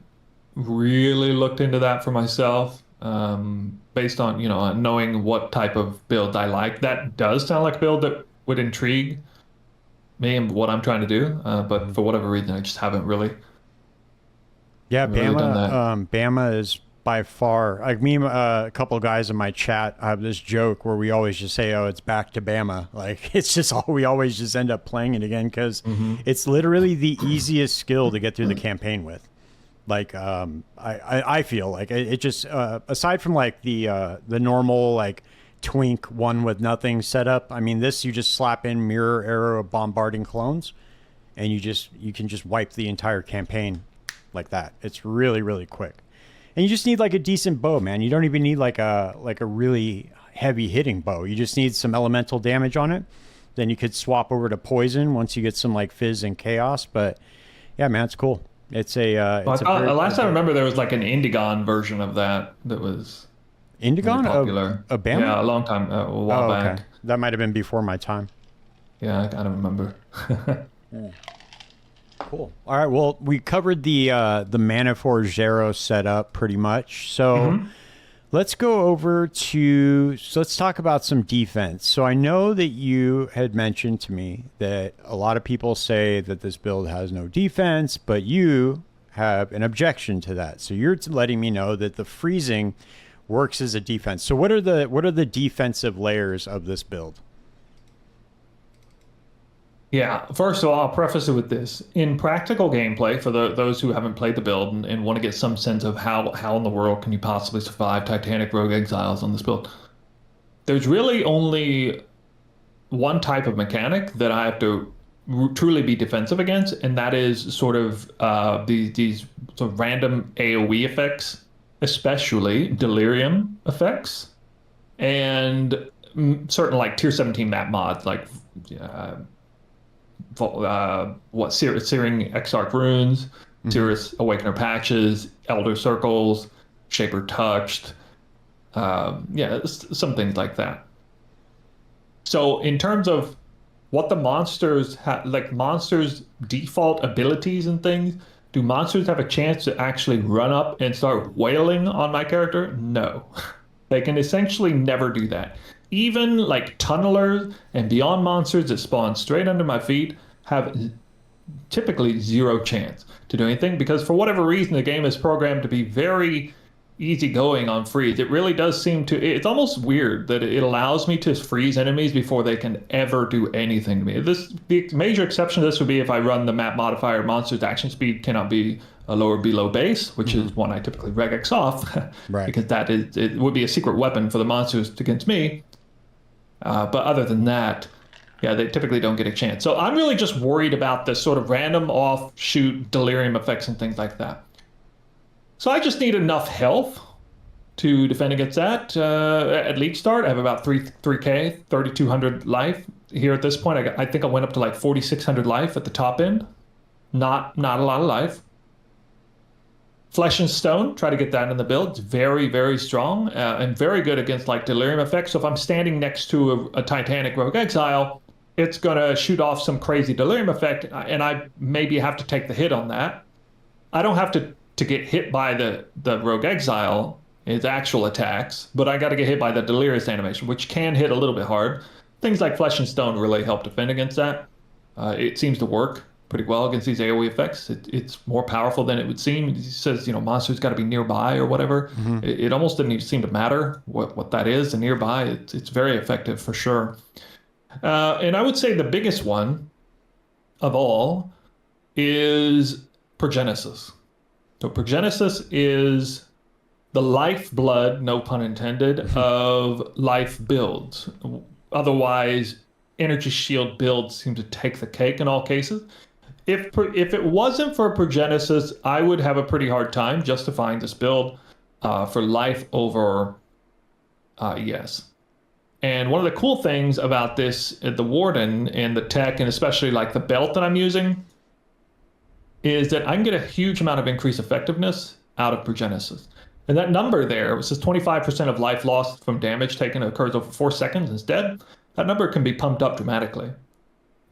really looked into that for myself. Based on knowing what type of build I like. That does sound like a build that would intrigue me and what I'm trying to do, but for whatever reason I just haven't really Yeah, I've really done that. Bama is by far, like me, a couple of guys in my chat have this joke where we always just say, "Oh, it's back to Bama." Like it's just all we always just end up playing it again because it's literally the easiest skill to get through the campaign with. Like I feel like it just aside from like the normal like twink one with nothing setup. I mean, this you just slap in mirror arrow bombarding clones, and you can just wipe the entire campaign like that. It's really, really quick. And you just need like a decent bow, man. You don't even need like a really heavy hitting bow. You just need some elemental damage on it. Then you could swap over to poison once you get some like fizz and chaos. But yeah, man, it's cool. It's a Last I remember there was like an Indigon version of that was Indigon, really popular. A Bama? Yeah, a long time, a while back. That might have been before my time. Yeah, I don't remember. Yeah. Cool. All right. Well, we covered the Mana Forge Zero setup pretty much. So let's go over to, so let's talk about some defense. So I know that you had mentioned to me that a lot of people say that this build has no defense, but you have an objection to that. So you're letting me know that the freezing works as a defense. So what are the defensive layers of this build? Yeah, first of all, I'll preface it with this. In practical gameplay, for those who haven't played the build and want to get some sense of how in the world can you possibly survive Titanic Rogue Exiles on this build, there's really only one type of mechanic that I have to truly be defensive against, and that is sort of these sort of random AoE effects, especially delirium effects, and certain like tier 17 map mods like Searing Exarch runes, Cirrus Awakener patches, Elder circles, Shaper touched, some things like that. So in terms of what the monsters have, like monsters' default abilities and things, do monsters have a chance to actually run up and start wailing on my character? No. They can essentially never do that. Even like tunnelers and beyond monsters that spawn straight under my feet have typically zero chance to do anything because for whatever reason the game is programmed to be very easygoing on freeze. It really does seem to, it's almost weird that it allows me to freeze enemies before they can ever do anything to me. The major exception to this would be if I run the map modifier monster's action speed cannot be a lower below base, which is one I typically regex off, right? Because it would be a secret weapon for the monsters against me. But other than that, yeah, they typically don't get a chance. So I'm really just worried about this sort of random offshoot delirium effects and things like that. So I just need enough health to defend against that. At league start, I have about 3k, 3,200 life. Here at this point, I think I went up to like 4,600 life at the top end. Not a lot of life. Flesh and Stone, try to get that in the build. It's very, very strong and very good against like delirium effects. So if I'm standing next to a Titanic Rogue Exile, it's going to shoot off some crazy delirium effect, and I maybe have to take the hit on that. I don't have to get hit by the Rogue Exile, its actual attacks, but I got to get hit by the delirious animation, which can hit a little bit hard. Things like Flesh and Stone really help defend against that. It seems to work pretty well against these AoE effects. It's more powerful than it would seem. He says, monsters got to be nearby or whatever. It almost doesn't even seem to matter what that is. And nearby, it's very effective for sure. And I would say the biggest one of all is Progenesis. So Progenesis is the lifeblood, no pun intended, of life builds. Otherwise, energy shield builds seem to take the cake in all cases. If it wasn't for Progenesis, I would have a pretty hard time justifying this build for life over yes. And one of the cool things about this, the Warden and the tech, and especially like the belt that I'm using, is that I can get a huge amount of increased effectiveness out of Progenesis. And that number there, it says 25% of life lost from damage taken occurs over 4 seconds instead. That number can be pumped up dramatically.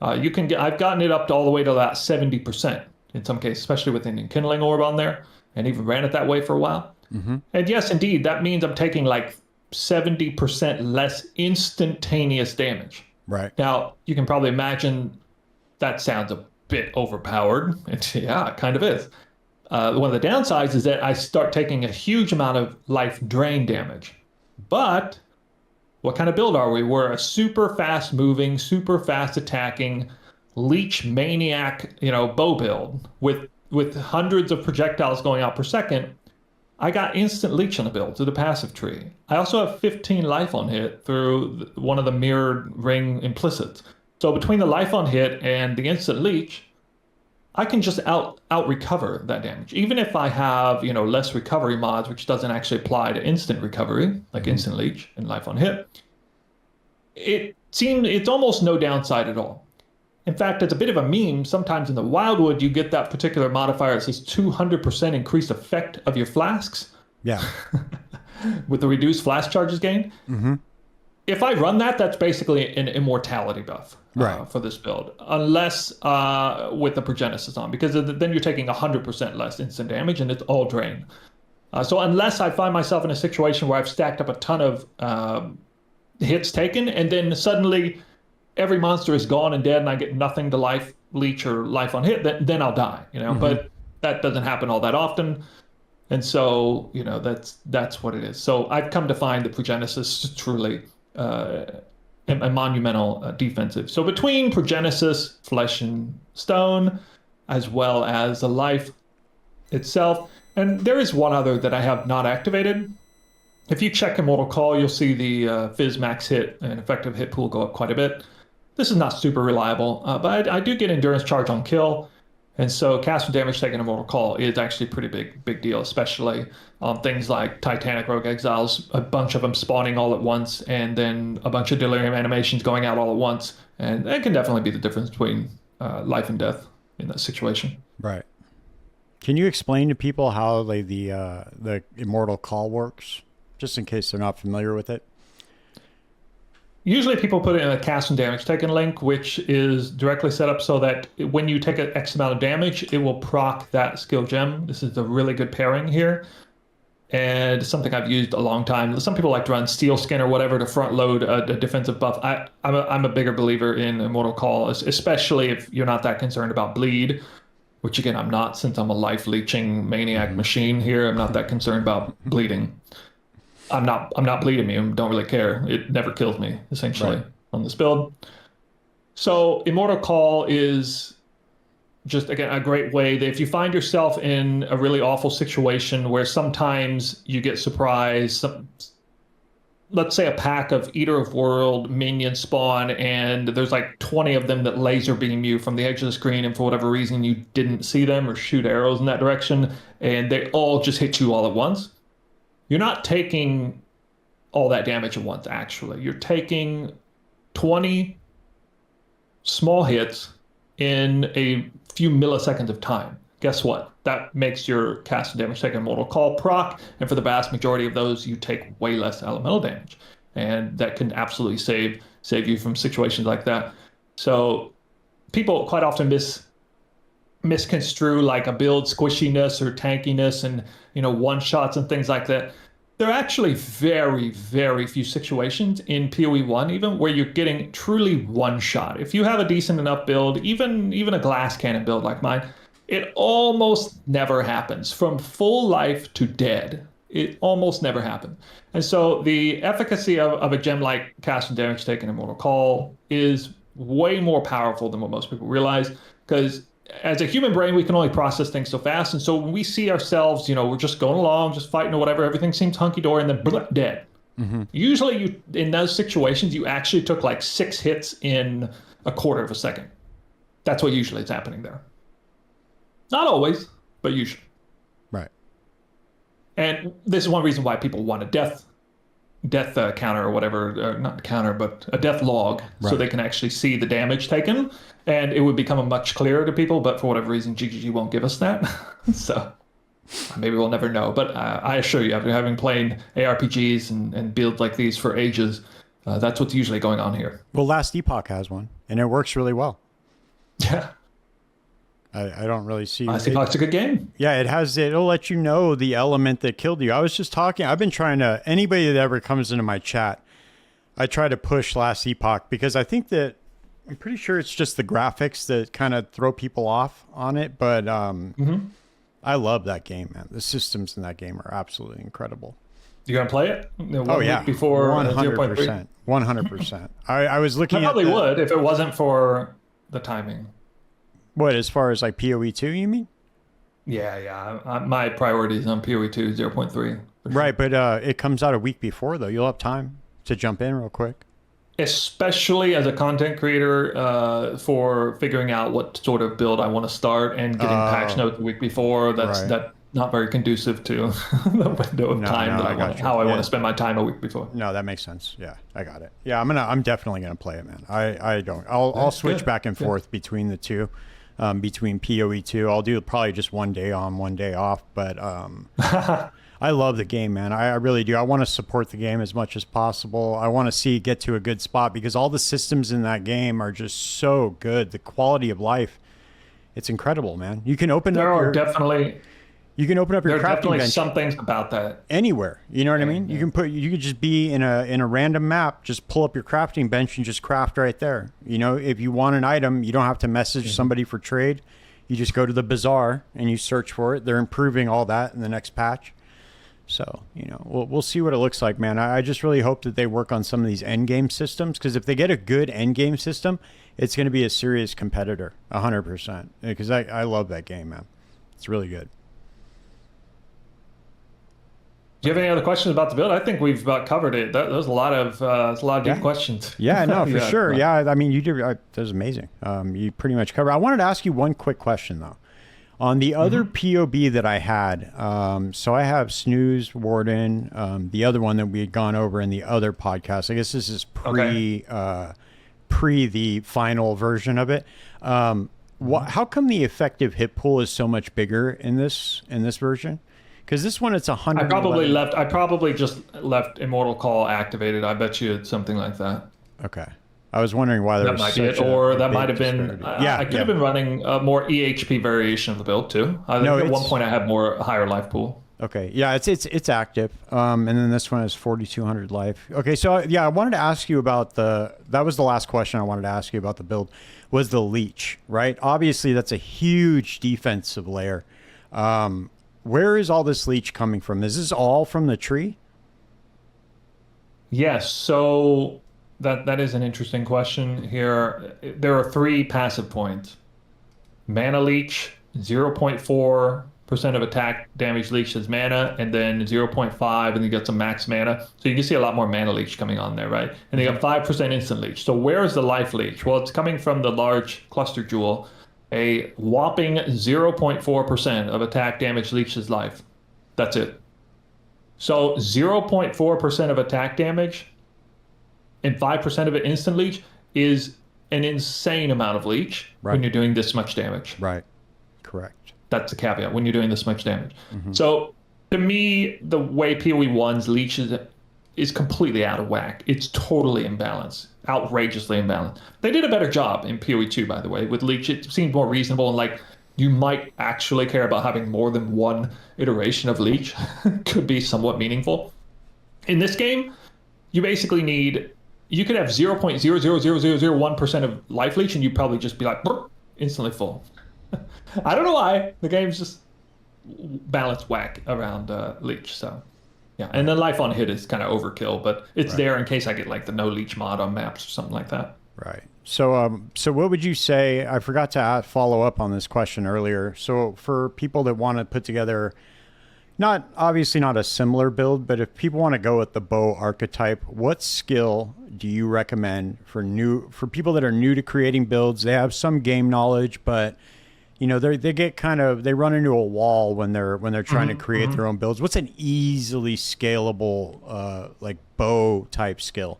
I've gotten it up to all the way to about 70% in some cases, especially with an Enkindling Orb on there, and even ran it that way for a while. And yes, indeed, that means I'm taking like 70% less instantaneous damage. Right. Now, you can probably imagine that sounds a bit overpowered. Yeah, it kind of is. One of the downsides is that I start taking a huge amount of life drain damage. But what kind of build are we? We're a super fast moving, super fast attacking, leech maniac, bow build with hundreds of projectiles going out per second. I got instant leech on the build through the passive tree. I also have 15 life on hit through one of the mirrored ring implicits. So between the life on hit and the instant leech, I can just out recover that damage. Even if I have, less recovery mods, which doesn't actually apply to instant recovery, like instant leech and life on hit, it's almost no downside at all. In fact, it's a bit of a meme. Sometimes in the Wildwood, you get that particular modifier that says 200% increased effect of your flasks. Yeah. With the reduced flash charges gained. Mm-hmm. If I run that, that's basically an immortality buff for this build. Unless with the Progenesis on, because then you're taking 100% less instant damage and it's all drain. So unless I find myself in a situation where I've stacked up a ton of hits taken, and then suddenly every monster is gone and dead and I get nothing to life leech or life on hit, then I'll die, but that doesn't happen all that often. And so, that's what it is. So I've come to find that Progenesis is truly a monumental defensive. So between Progenesis, Flesh and Stone, as well as the life itself, and there is one other that I have not activated. If you check Immortal Call, you'll see the Fizz max hit and effective hit pool go up quite a bit. This is not super reliable, but I do get Endurance Charge on kill. And so cast with damage taken Immortal Call is actually a pretty big deal, especially on things like Titanic Rogue Exiles, a bunch of them spawning all at once, and then a bunch of Delirium animations going out all at once. And that can definitely be the difference between life and death in that situation. Right. Can you explain to people how the Immortal Call works, just in case they're not familiar with it? Usually people put it in a cast and damage taken link, which is directly set up so that when you take an X amount of damage, it will proc that skill gem. This is a really good pairing here. And it's something I've used a long time. Some people like to run Steel Skin or whatever to front load a defensive buff. I'm a bigger believer in Immortal Call, especially if you're not that concerned about bleed, which again, I'm not, since I'm a life leeching maniac machine here. I'm not that concerned about bleeding. I'm not bleeding me. I don't really care. It never kills me, essentially, on this build. So Immortal Call is just, again, a great way that if you find yourself in a really awful situation where sometimes you get surprised, let's say a pack of Eater of World minions spawn and there's like 20 of them that laser beam you from the edge of the screen, and for whatever reason you didn't see them or shoot arrows in that direction, and they all just hit you all at once. You're not taking all that damage at once, actually. You're taking 20 small hits in a few milliseconds of time. Guess what? That makes your cast and damage taken Immortal Call proc, and for the vast majority of those, you take way less elemental damage. And that can absolutely save you from situations like that. So people quite often misconstrue like a build squishiness or tankiness and one-shots and things like that. There are actually very, very few situations in PoE 1 even where you're getting truly one shot. If you have a decent enough build, even a glass cannon build like mine, it almost never happens. From full life to dead, it almost never happens. And so the efficacy of a gem like cast and damage taken Immortal Call is way more powerful than what most people realize, because as a human brain, we can only process things so fast. And so when we see ourselves, we're just going along, just fighting or whatever, everything seems hunky-dory, and then blah, dead. Mm-hmm. Usually in those situations, you actually took like 6 hits in a quarter of a second. That's what usually is happening there. Not always, but usually. Right. And this is one reason why people want a death counter or whatever, not counter, but a death log, so they can actually see the damage taken, and it would become much clearer to people, but for whatever reason, GGG won't give us that. So maybe we'll never know, but I assure you, after having played ARPGs and builds like these for ages, that's what's usually going on here. Well, Last Epoch has one, and it works really well. Yeah. I don't really see. Last Epoch's a good game. Yeah, it'll let you know the element that killed you. I was just talking, I've been trying to, anybody that ever comes into my chat, I try to push Last Epoch because I think that, I'm pretty sure it's just the graphics that kind of throw people off on it. But I I love that game, man. The systems in that game are absolutely incredible. You gonna play it? Oh yeah, before 100%, 100%. I was looking. I probably would if it wasn't for the timing. What, as far as like POE 2, you mean? Yeah. My priority is on POE 2 0.3. Sure. Right, but it comes out a week before though. You'll have time to jump in real quick. Especially as a content creator, for figuring out what sort of build I want to start and getting patch notes the week before. That's not very conducive to the window of time that I want, how I want to spend my time a week before. No, that makes sense. Yeah, I got it. Yeah, I'm definitely gonna play it, man. I'll switch back and forth between the two, between POE 2. I'll do probably just one day on, one day off, but I love the game, man. I really do. I want to support the game as much as possible. I want to see it get to a good spot because all the systems in that game are just so good. The quality of life, it's incredible, man. You can open there up are your, definitely you can open up your crafting bench some things about that anywhere. You know what I mean? Yeah. You could just be in a random map, just pull up your crafting bench and just craft right there. You know, if you want an item, you don't have to message somebody for trade. You just go to the bazaar and you search for it. They're improving all that in the next patch. So, you know, we'll see what it looks like, man. I just really hope that they work on some of these end game systems, because if they get a good end game system, it's going to be a serious competitor, 100%. Because I love that game, man. It's really good. Do you have any other questions about the build? I think we've about covered it. There's a lot of deep questions. Yeah, no, for sure. Yeah, I mean, you did. That was amazing. You pretty much covered. I wanted to ask you one quick question though. On the other POB that I had, so I have Snooze, Warden, the other one that we had gone over in the other podcast. I guess this is pre the final version of it. How come the effective hit pool is so much bigger in this version? Because this one, it's 100. I probably just left Immortal Call activated. I bet you it's something like that. Okay. I was wondering why there was such a that might have been. I could have been running a more EHP variation of the build too. I think at one point I had higher life pool. Okay, yeah, it's active, and then this one has 4,200 life. Okay, so yeah, I wanted to ask you about that was the last question I wanted to ask you about the build, was the leech, right? Obviously, that's a huge defensive layer. Where is all this leech coming from? Is this all from the tree? Yes, so that is an interesting question here. There are 3 passive points. Mana leech, 0.4% of attack damage leech as mana, and then 0.5, and you get some max mana. So you can see a lot more mana leech coming on there, right? And they got 5% instant leech. So where is the life leech? Well, it's coming from the large cluster jewel. A whopping 0.4% of attack damage leeches life. That's it. So 0.4% of attack damage and 5% of it instant leech is an insane amount of leech when you're doing this much damage. Right. Correct. That's the caveat, when you're doing this much damage. So to me, the way PoE 1's leech is completely out of whack. It's totally imbalanced, outrageously imbalanced. They did a better job in PoE 2, by the way. With leech, it seemed more reasonable, and like you might actually care about having more than one iteration of leech. Could be somewhat meaningful. In this game, you basically need, you could have 0.00001% of life leech and you'd probably just be like, instantly full. I don't know why. The game's just balanced whack around leech, so yeah. And then life on hit is kind of overkill, but it's there in case I get like the no leech mod on maps or something like that. Right. So so what would you say, I forgot to follow up on this question earlier. So for people that want to put together, obviously not a similar build, but if people want to go with the bow archetype, what skill do you recommend for people that are new to creating builds? They have some game knowledge, but you know, they run into a wall when they're trying to create their own builds. What's an easily scalable like bow type skill?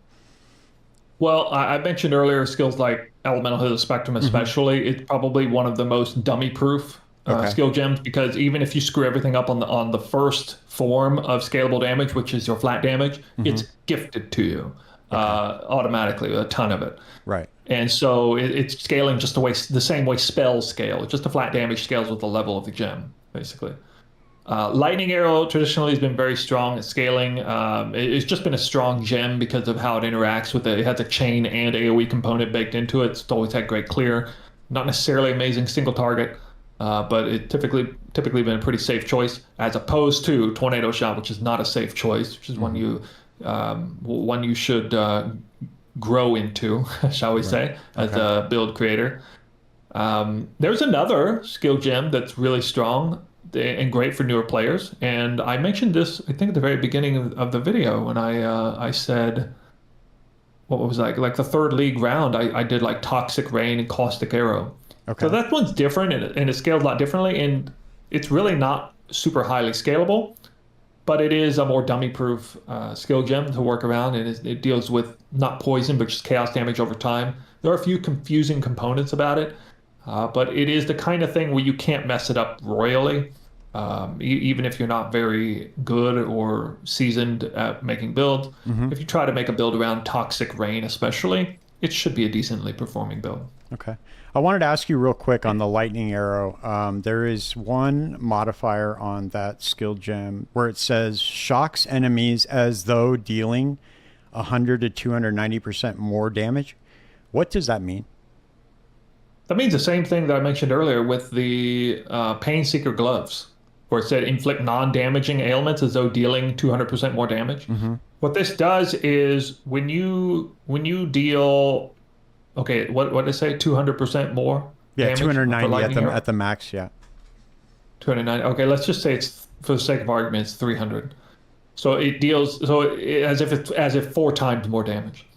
Well, I mentioned earlier skills like Elemental Hit of the Spectrum especially. It's probably one of the most dummy-proof skill gems, because even if you screw everything up on the first form of scalable damage, which is your flat damage, it's gifted to you automatically, a ton of it. Right. And so it's scaling just the same way spells scale. Just the flat damage scales with the level of the gem, basically. Lightning Arrow traditionally has been very strong at scaling. It's just been a strong gem because of how it interacts with it. It has a chain and AoE component baked into it. It's always had great clear. Not necessarily amazing single target. but it typically been a pretty safe choice as opposed to Tornado Shot, which is not a safe choice, which is one you should grow into, shall we say, as a build creator. There's another skill gem that's really strong and great for newer players, and I mentioned this I think at the very beginning of the video when I said, what was like the third league round, I did like Toxic Rain and Caustic Arrow. Okay. So that one's different and it scales a lot differently, and it's really not super highly scalable, but it is a more dummy-proof skill gem to work around, and it deals with not poison, but just chaos damage over time. There are a few confusing components about it, but it is the kind of thing where you can't mess it up royally, even if you're not very good or seasoned at making builds. If you try to make a build around Toxic Rain especially, it should be a decently performing build. Okay. I wanted to ask you real quick on the lightning arrow. There is one modifier on that skill gem where it says shocks enemies as though dealing 100 to 290% more damage. What does that mean? That means the same thing that I mentioned earlier with the Painseeker gloves, where it said inflict non-damaging ailments as though dealing 200% more damage. What this does is when you deal, okay, what did I say? 200% more. Yeah, damage 290 at the max. Yeah. 290. Okay, let's just say it's, for the sake of argument, it's 300. So it deals as if 4 times more damage.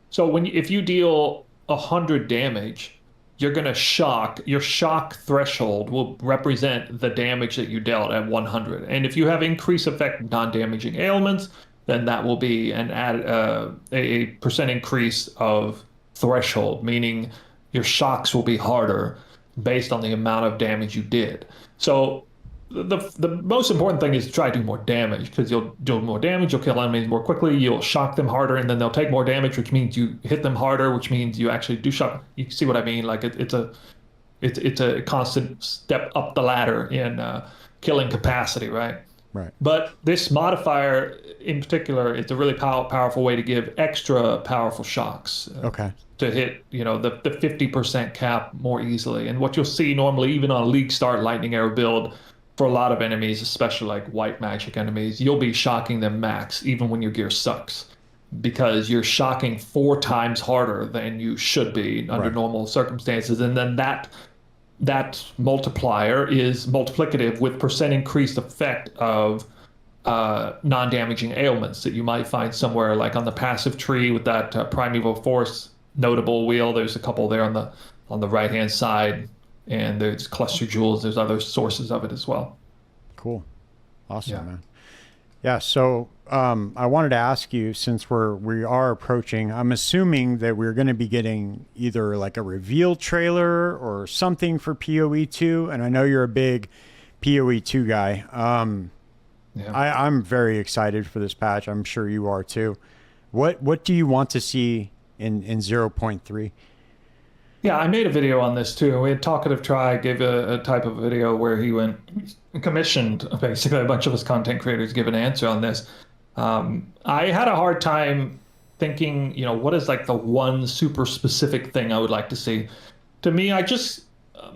So if you deal 100 damage, you're gonna shock. Your shock threshold will represent the damage that you dealt at 100. And if you have increased effect non-damaging ailments, then that will be a percent increase of threshold, meaning your shocks will be harder based on the amount of damage you did. So the most important thing is to try to do more damage, because you'll do more damage, you'll kill enemies more quickly, you'll shock them harder, and then they'll take more damage, which means you hit them harder, which means you actually do shock. You see what I mean? Like it's a constant step up the ladder in killing capacity, right? Right. But this modifier in particular, it's a really powerful way to give extra powerful shocks. Okay. To hit, the 50% cap more easily. And what you'll see normally, even on a league start lightning arrow build, for a lot of enemies, especially like white magic enemies, you'll be shocking them max even when your gear sucks, because you're shocking 4 times harder than you should be under normal circumstances. And then that multiplier is multiplicative with percent increased effect of non-damaging ailments that you might find somewhere like on the passive tree with that Primeval Force notable wheel. There's a couple there on the right hand side, and there's cluster jewels. There's other sources of it as well. Cool. Awesome, man. Yeah, so I wanted to ask you, since we are approaching, I'm assuming that we're going to be getting either like a reveal trailer or something for PoE 2, and I know you're a big PoE 2 guy. I'm very excited for this patch. I'm sure you are too. What do you want to see in 0.3? Yeah, I made a video on this too. We had Talkative Try gave a type of video where he commissioned basically a bunch of us content creators give an answer on this. I had a hard time thinking, what is like the one super specific thing I would like to see. To me,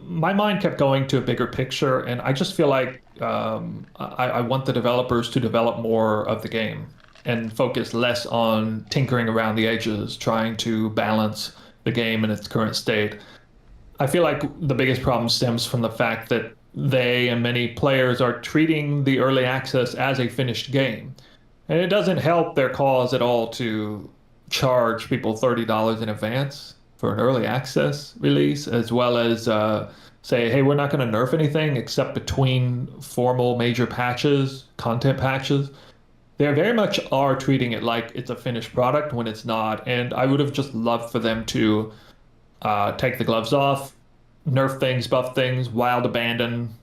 my mind kept going to a bigger picture, and I just feel like I want the developers to develop more of the game and focus less on tinkering around the edges, trying to balance the game in its current state. I feel like the biggest problem stems from the fact that they and many players are treating the early access as a finished game. And it doesn't help their cause at all to charge people $30 in advance for an early access release, as well as say, hey, we're not going to nerf anything except between formal major patches, content patches. They very much are treating it like it's a finished product when it's not. And I would have just loved for them to take the gloves off, nerf things, buff things, wild abandon.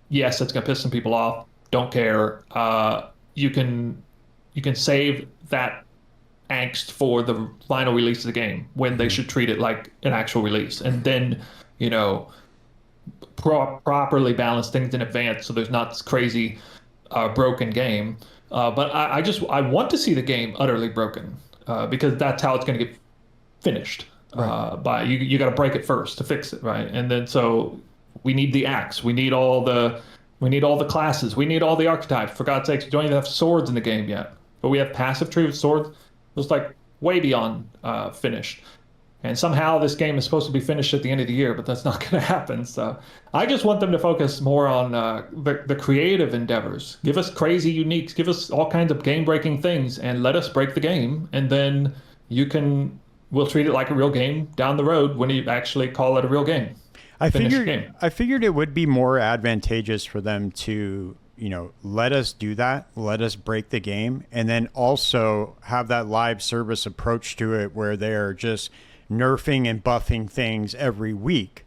Yes, it's going to piss some people off. Don't care. You can save that angst for the final release of the game, when they should treat it like an actual release. And then, properly balance things in advance so there's not this crazy broken game. But I want to see the game utterly broken, because that's how it's going to get finished. Right. You got to break it first to fix it, right? And then so we need the axe. We need all the classes. We need all the archetypes. For God's sakes, we don't even have swords in the game yet. But we have passive tree with swords. It's like way beyond finished. And somehow this game is supposed to be finished at the end of the year, but that's not going to happen. So I just want them to focus more on the creative endeavors. Give us crazy uniques. Give us all kinds of game-breaking things, and let us break the game. And then we'll treat it like a real game down the road when you actually call it a real game. I figured it would be more advantageous for them to, let us do that, let us break the game, and then also have that live service approach to it where they're just nerfing and buffing things every week.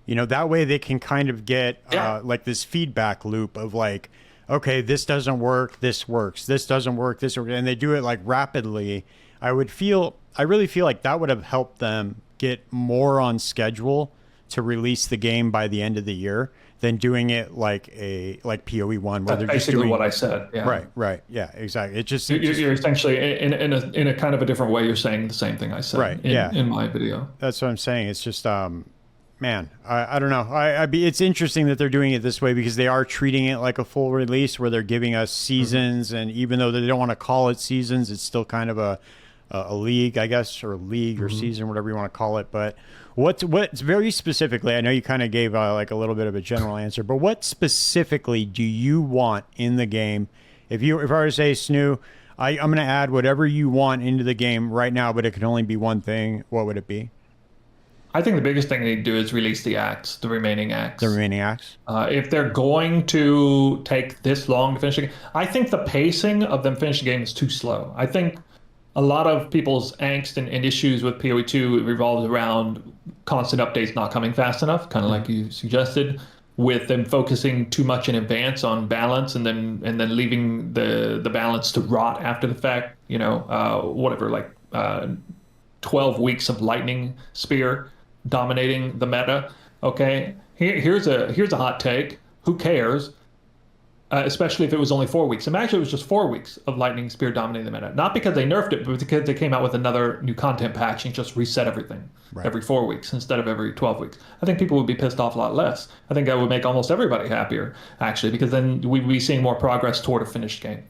That way they can kind of get like this feedback loop of like, okay, this doesn't work, this works, this doesn't work, this works, and they do it like rapidly. I really feel like that would have helped them get more on schedule to release the game by the end of the year than doing it like POE 1 where that's they're basically just doing what I said. Yeah. Right. Yeah, exactly. You're essentially in a kind of a different way. You're saying the same thing I said in my video. That's what I'm saying. It's just, man, I don't know. It's interesting that they're doing it this way because they are treating it like a full release where they're giving us seasons. And even though they don't want to call it seasons, it's still kind of a league, I guess, or league or season, whatever you want to call it. But what's very specifically, I know you kind of gave like a little bit of a general answer, but what specifically do you want in the game? If I were to say, Snoo, I'm going to add whatever you want into the game right now, but it can only be one thing, what would it be? I think the biggest thing they need to do is release the remaining acts. The remaining acts? If they're going to take this long to finish the game, I think the pacing of them finishing the game is too slow. I think a lot of people's angst and issues with PoE 2 revolves around constant updates not coming fast enough, kind of like you suggested, with them focusing too much in advance on balance and then leaving the balance to rot after the fact. 12 weeks of lightning spear dominating the meta. Okay, here's a hot take. Who cares? Especially if it was only 4 weeks. Imagine it was just 4 weeks of Lightning Spear dominating the meta. Not because they nerfed it, but because they came out with another new content patch and just reset everything every 4 weeks instead of every 12 weeks. I think people would be pissed off a lot less. I think that would make almost everybody happier, actually, because then we'd be seeing more progress toward a finished game.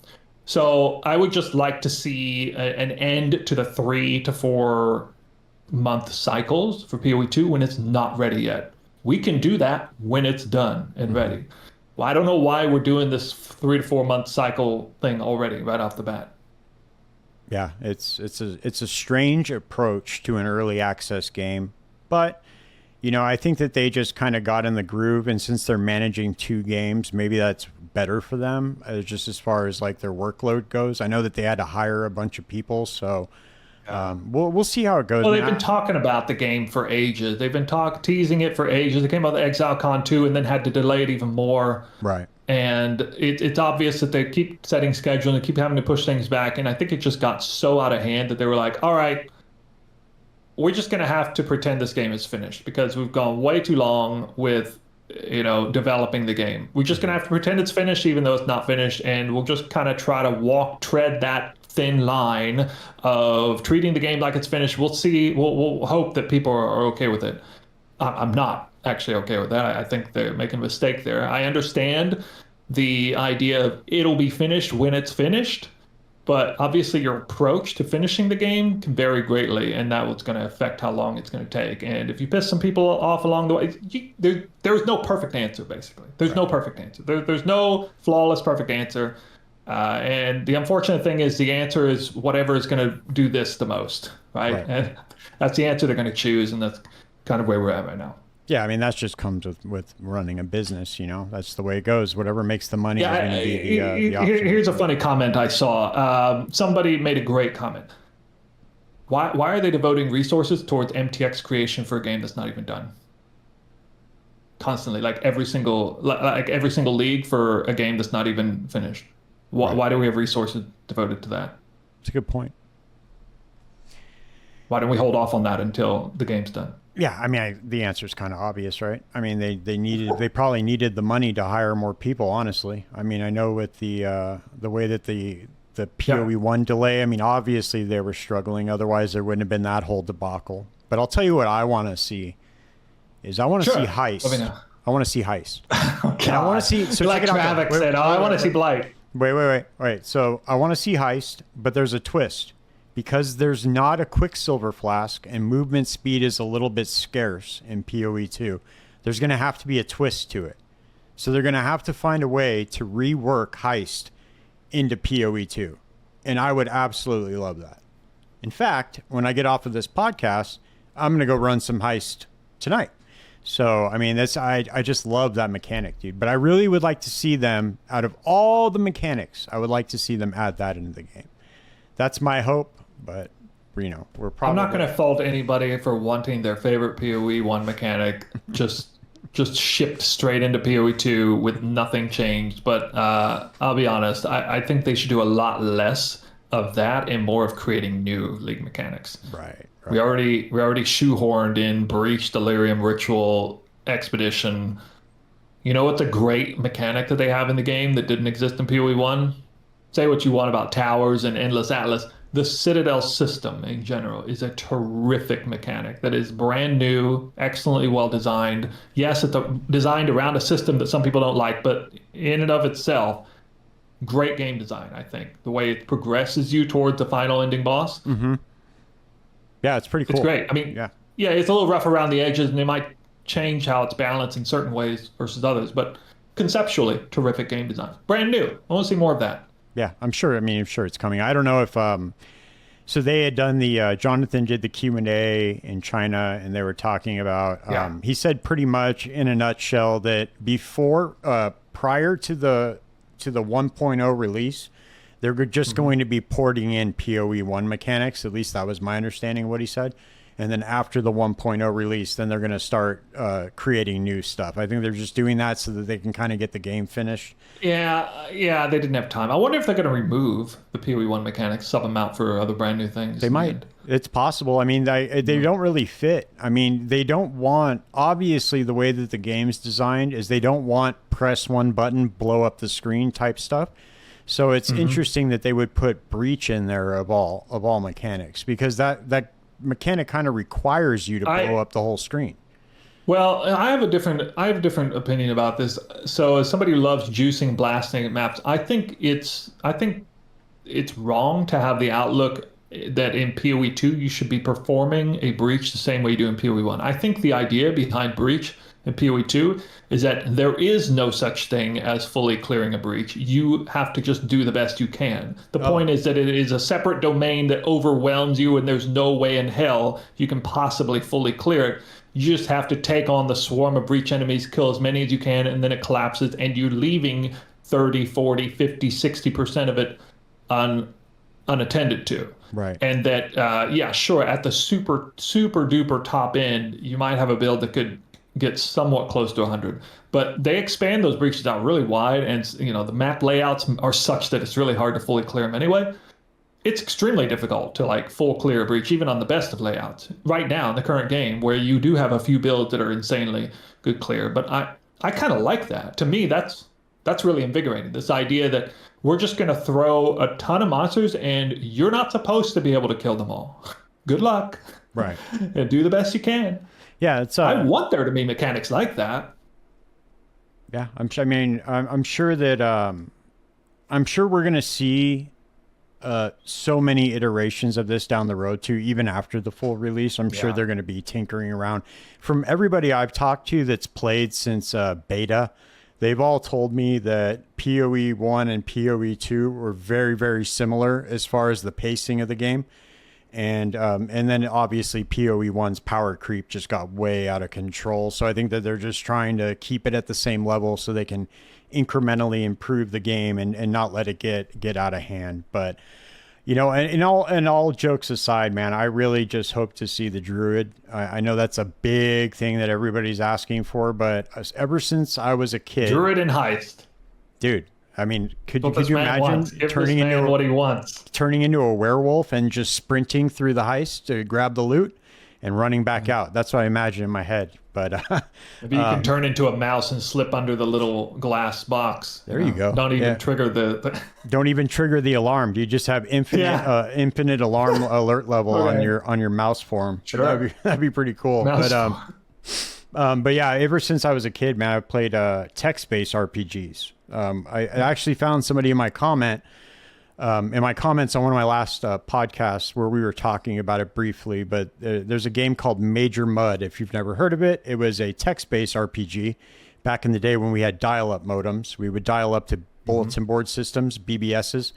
So I would just like to see an end to the 3 to 4 month cycles for PoE 2 when it's not ready yet. We can do that when it's done and ready. Well, I don't know why we're doing this 3 to 4 month cycle thing already right off the bat. Yeah, it's a strange approach to an early access game, but I think that they just kind of got in the groove, and since they're managing 2 games, maybe that's better for them, just as far as like their workload goes. I know that they had to hire a bunch of people, so we'll see how it goes. Well, they've been talking about the game for ages. They've been teasing it for ages. They came out with ExileCon 2 and then had to delay it even more. Right. And it's obvious that they keep setting schedule and they keep having to push things back. And I think it just got so out of hand that they were like, all right, we're just going to have to pretend this game is finished because we've gone way too long with developing the game. We're just going to have to pretend it's finished even though it's not finished. And we'll just kind of try to tread that thin line of treating the game like it's finished. We'll see. We'll hope that people are okay with it. I'm not actually okay with that. I think they're making a mistake there. I understand the idea of it'll be finished when it's finished, but obviously your approach to finishing the game can vary greatly, and that was going to affect how long it's going to take. And if you piss some people off along the way, there's no perfect answer, basically. There's no perfect answer. There's no flawless perfect answer. And the unfortunate thing is the answer is whatever is going to do this the most, right? And that's the answer they're going to choose, and that's kind of where we're at right now. Yeah, I mean, that just comes with running a business, That's the way it goes. Whatever makes the money is going to be the option. Here's a funny comment I saw. Somebody made a great comment. Why are they devoting resources towards MTX creation for a game that's not even done? Constantly, like every single league for a game that's not even finished. Why do we have resources devoted to that? It's a good point. Why don't we hold off on that until the game's done? Yeah, I mean, the answer is kind of obvious, right? I mean, they probably needed the money to hire more people, honestly. I mean, I know with the way that the PoE 1 delay, I mean, obviously they were struggling. Otherwise, there wouldn't have been that whole debacle. But I'll tell you what I want to see is I want to see heists. I want to see heist. Oh, and I want to see. So like Travic said, I want to see Blight. Wait. So I want to see heist, but there's a twist. Because there's not a Quicksilver flask and movement speed is a little bit scarce in PoE 2, there's going to have to be a twist to it. So they're going to have to find a way to rework heist into PoE 2. And I would absolutely love that. In fact, when I get off of this podcast, I'm going to go run some heist tonight. So, I mean, I just love that mechanic, dude. But I really would like to see them, out of all the mechanics, I would like to see them add that into the game. That's my hope. But, you know, we're probably... I'm not going to fault anybody for wanting their favorite PoE 1 mechanic just shipped straight into PoE 2 with nothing changed. But I'll be honest, I think they should do a lot less of that and more of creating new League mechanics. Right. We already shoehorned in Breach, Delirium, Ritual, Expedition. You know what's a great mechanic that they have in the game that didn't exist in PoE 1? Say what you want about towers and Endless Atlas. The Citadel system in general is a terrific mechanic that is brand new, excellently well designed. Yes, it's designed around a system that some people don't like, but in and of itself, great game design, I think. The way it progresses you towards the final ending boss. Mm-hmm. Yeah, it's pretty cool. It's great. I mean, yeah, it's a little rough around the edges, and they might change how it's balanced in certain ways versus others, but conceptually, terrific game design. Brand new. I want to see more of that. Yeah, I'm sure. I mean, I'm sure it's coming. I don't know if so they had done the Jonathan did the Q&A in China, and they were talking about he said pretty much in a nutshell that before prior to the 1.0 release, they're just going to be porting in PoE 1 mechanics. At least that was my understanding of what he said. And then after the 1.0 release, then they're going to start creating new stuff. I think they're just doing that so that they can kind of get the game finished. Yeah, they didn't have time. I wonder if they're going to remove the PoE 1 mechanics, sub them out for other brand new things. They might. It's possible. I mean, they don't really fit. I mean, they don't want, obviously the way that the game's designed is they don't want press one button, blow up the screen type stuff. So it's interesting that they would put Breach in there of all mechanics, because that mechanic kind of requires you to blow up the whole screen. Well, I have a different opinion about this. So as somebody who loves juicing, blasting maps, I think it's wrong to have the outlook that in PoE 2 you should be performing a breach the same way you do in PoE 1. I think the idea behind breach in PoE 2 is that there is no such thing as fully clearing a breach. You have to just do the best you can. The point is that it is a separate domain that overwhelms you, and there's no way in hell you can possibly fully clear it. You just have to take on the swarm of breach enemies, kill as many as you can, and then it collapses, and you're leaving 30, 40, 50, 60% of it unattended to. Right. And that, sure, at the super, super duper top end, you might have a build that could get somewhat close to 100. But they expand those breaches out really wide, and the map layouts are such that it's really hard to fully clear them anyway. It's extremely difficult to full clear a breach, even on the best of layouts. Right now in the current game, where you do have a few builds that are insanely good clear. But I kind of like that. To me, that's really invigorating. This idea that we're just going to throw a ton of monsters, and you're not supposed to be able to kill them all. Good luck. Right. And do the best you can. Yeah, it's. I want there to be mechanics like that. Yeah, I'm sure that I'm sure we're going to see so many iterations of this down the road too, even after the full release. I'm sure they're going to be tinkering around. From everybody I've talked to that's played since beta, they've all told me that PoE 1 and PoE 2 were very, very similar as far as the pacing of the game. And then obviously PoE 1's power creep just got way out of control. So I think that they're just trying to keep it at the same level so they can incrementally improve the game and not let it get out of hand. But and all jokes aside, man, I really just hope to see the Druid. I know that's a big thing that everybody's asking for, but ever since I was a kid, Druid and heist, dude. I mean, could you imagine turning into a werewolf and just sprinting through the heist to grab the loot and running back out? That's what I imagine in my head. But maybe you can turn into a mouse and slip under the little glass box. There you go. Don't even trigger the Don't even trigger the alarm. You just have infinite alarm alert level on your mouse form. Sure. That'd be pretty cool. But yeah, ever since I was a kid, man, I've played text-based RPGs. I actually found somebody in my comments on one of my last podcasts where we were talking about it briefly, but there's a game called Major Mud. If you've never heard of it, it was a text-based RPG. Back in the day when we had dial-up modems, we would dial up to bulletin board systems, BBSs.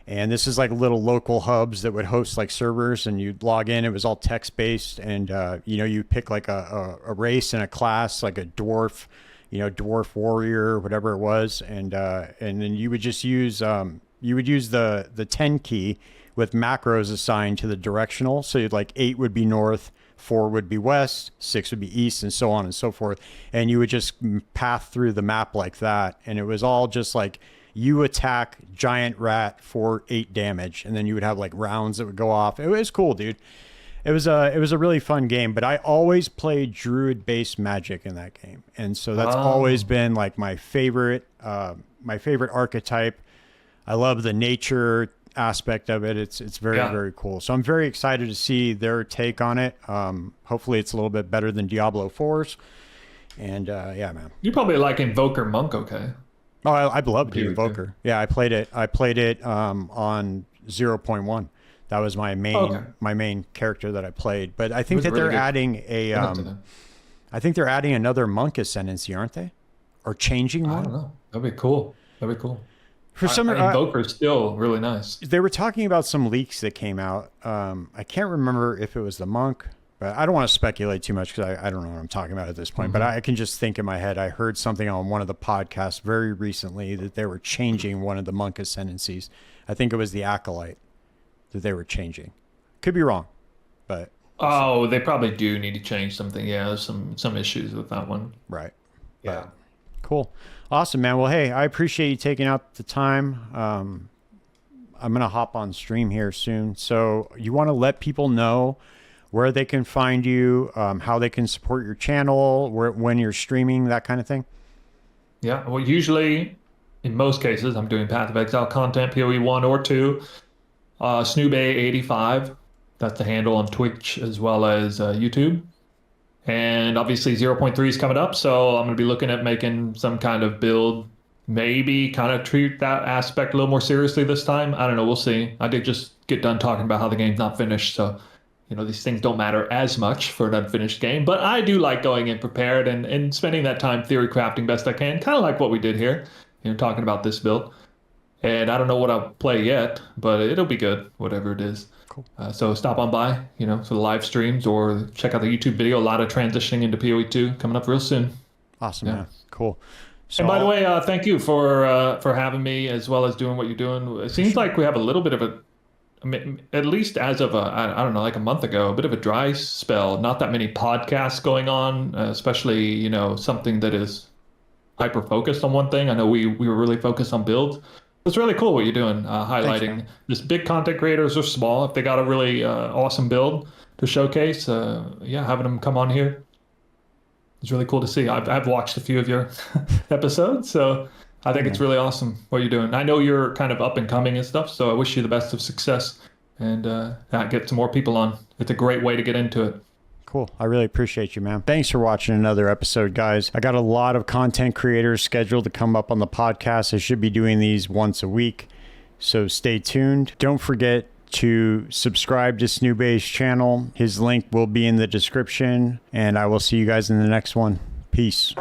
And this is like little local hubs that would host like servers, and you'd log in. It was all text-based, and you pick like a race and a class, like a dwarf, dwarf warrior, whatever it was, and then you would just use the 10 key with macros assigned to the directional. So you'd like 8 would be north, 4 would be west, 6 would be east, and so on and so forth. And you would just path through the map like that, and it was all just like, you attack giant rat for 8 damage, and then you would have like rounds that would go off. It was cool, dude. It was a really fun game, but I always played druid-based magic in that game, and so that's always been like my favorite archetype. I love the nature aspect of it. It's very very cool. So I'm very excited to see their take on it. Hopefully, it's a little bit better than Diablo 4's. And yeah, man. You probably like Invoker Monk, okay? Oh, I love the Invoker. Yeah, I played it on 0.1. That was my main character that I played. But I think that they're adding I think they're adding another monk ascendancy, aren't they? Or changing one? I don't know. That'd be cool. For some Invoker's still really nice. They were talking about some leaks that came out. I can't remember if it was the monk. But I don't want to speculate too much because I don't know what I'm talking about at this point. But I can just think in my head, I heard something on one of the podcasts very recently that they were changing one of the monk ascendancies. I think it was the Acolyte that they were changing. Could be wrong, but... Oh, they probably do need to change something. Yeah, there's some issues with that one. Right. Yeah. Cool. Awesome, man. Well, hey, I appreciate you taking out the time. I'm going to hop on stream here soon. So you want to let people know where they can find you, how they can support your channel, when you're streaming, that kind of thing? Yeah, well, usually, in most cases, I'm doing Path of Exile content, POE 1 or 2. Snoobae85, that's the handle on Twitch as well as YouTube. And obviously 0.3 is coming up, so I'm going to be looking at making some kind of build, maybe kind of treat that aspect a little more seriously this time. I don't know, we'll see. I did just get done talking about how the game's not finished, so... these things don't matter as much for an unfinished game, but I do like going in prepared and spending that time theory crafting best I can, kind of like what we did here, talking about this build. And I don't know what I'll play yet, but it'll be good, whatever it is. Cool. So stop on by, for the live streams or check out the YouTube video. A lot of transitioning into POE 2 coming up real soon. Awesome, man. Cool. So, and by the way, thank you for having me as well as doing what you're doing. It seems like we have a little bit of at least as of I don't know, like a month ago, a bit of a dry spell. Not that many podcasts going on, especially something that is hyper focused on one thing. I know we were really focused on builds. It's really cool what you're doing, highlighting just big content creators or small. If they got a really awesome build to showcase, having them come on here, it's really cool to see. I've watched a few of your episodes, so. I think it's really awesome what you're doing. I know you're kind of up and coming and stuff, so I wish you the best of success and get some more people on. It's a great way to get into it. Cool. I really appreciate you, man. Thanks for watching another episode, guys. I got a lot of content creators scheduled to come up on the podcast. I should be doing these once a week, so stay tuned. Don't forget to subscribe to Snoobae's channel. His link will be in the description, and I will see you guys in the next one. Peace.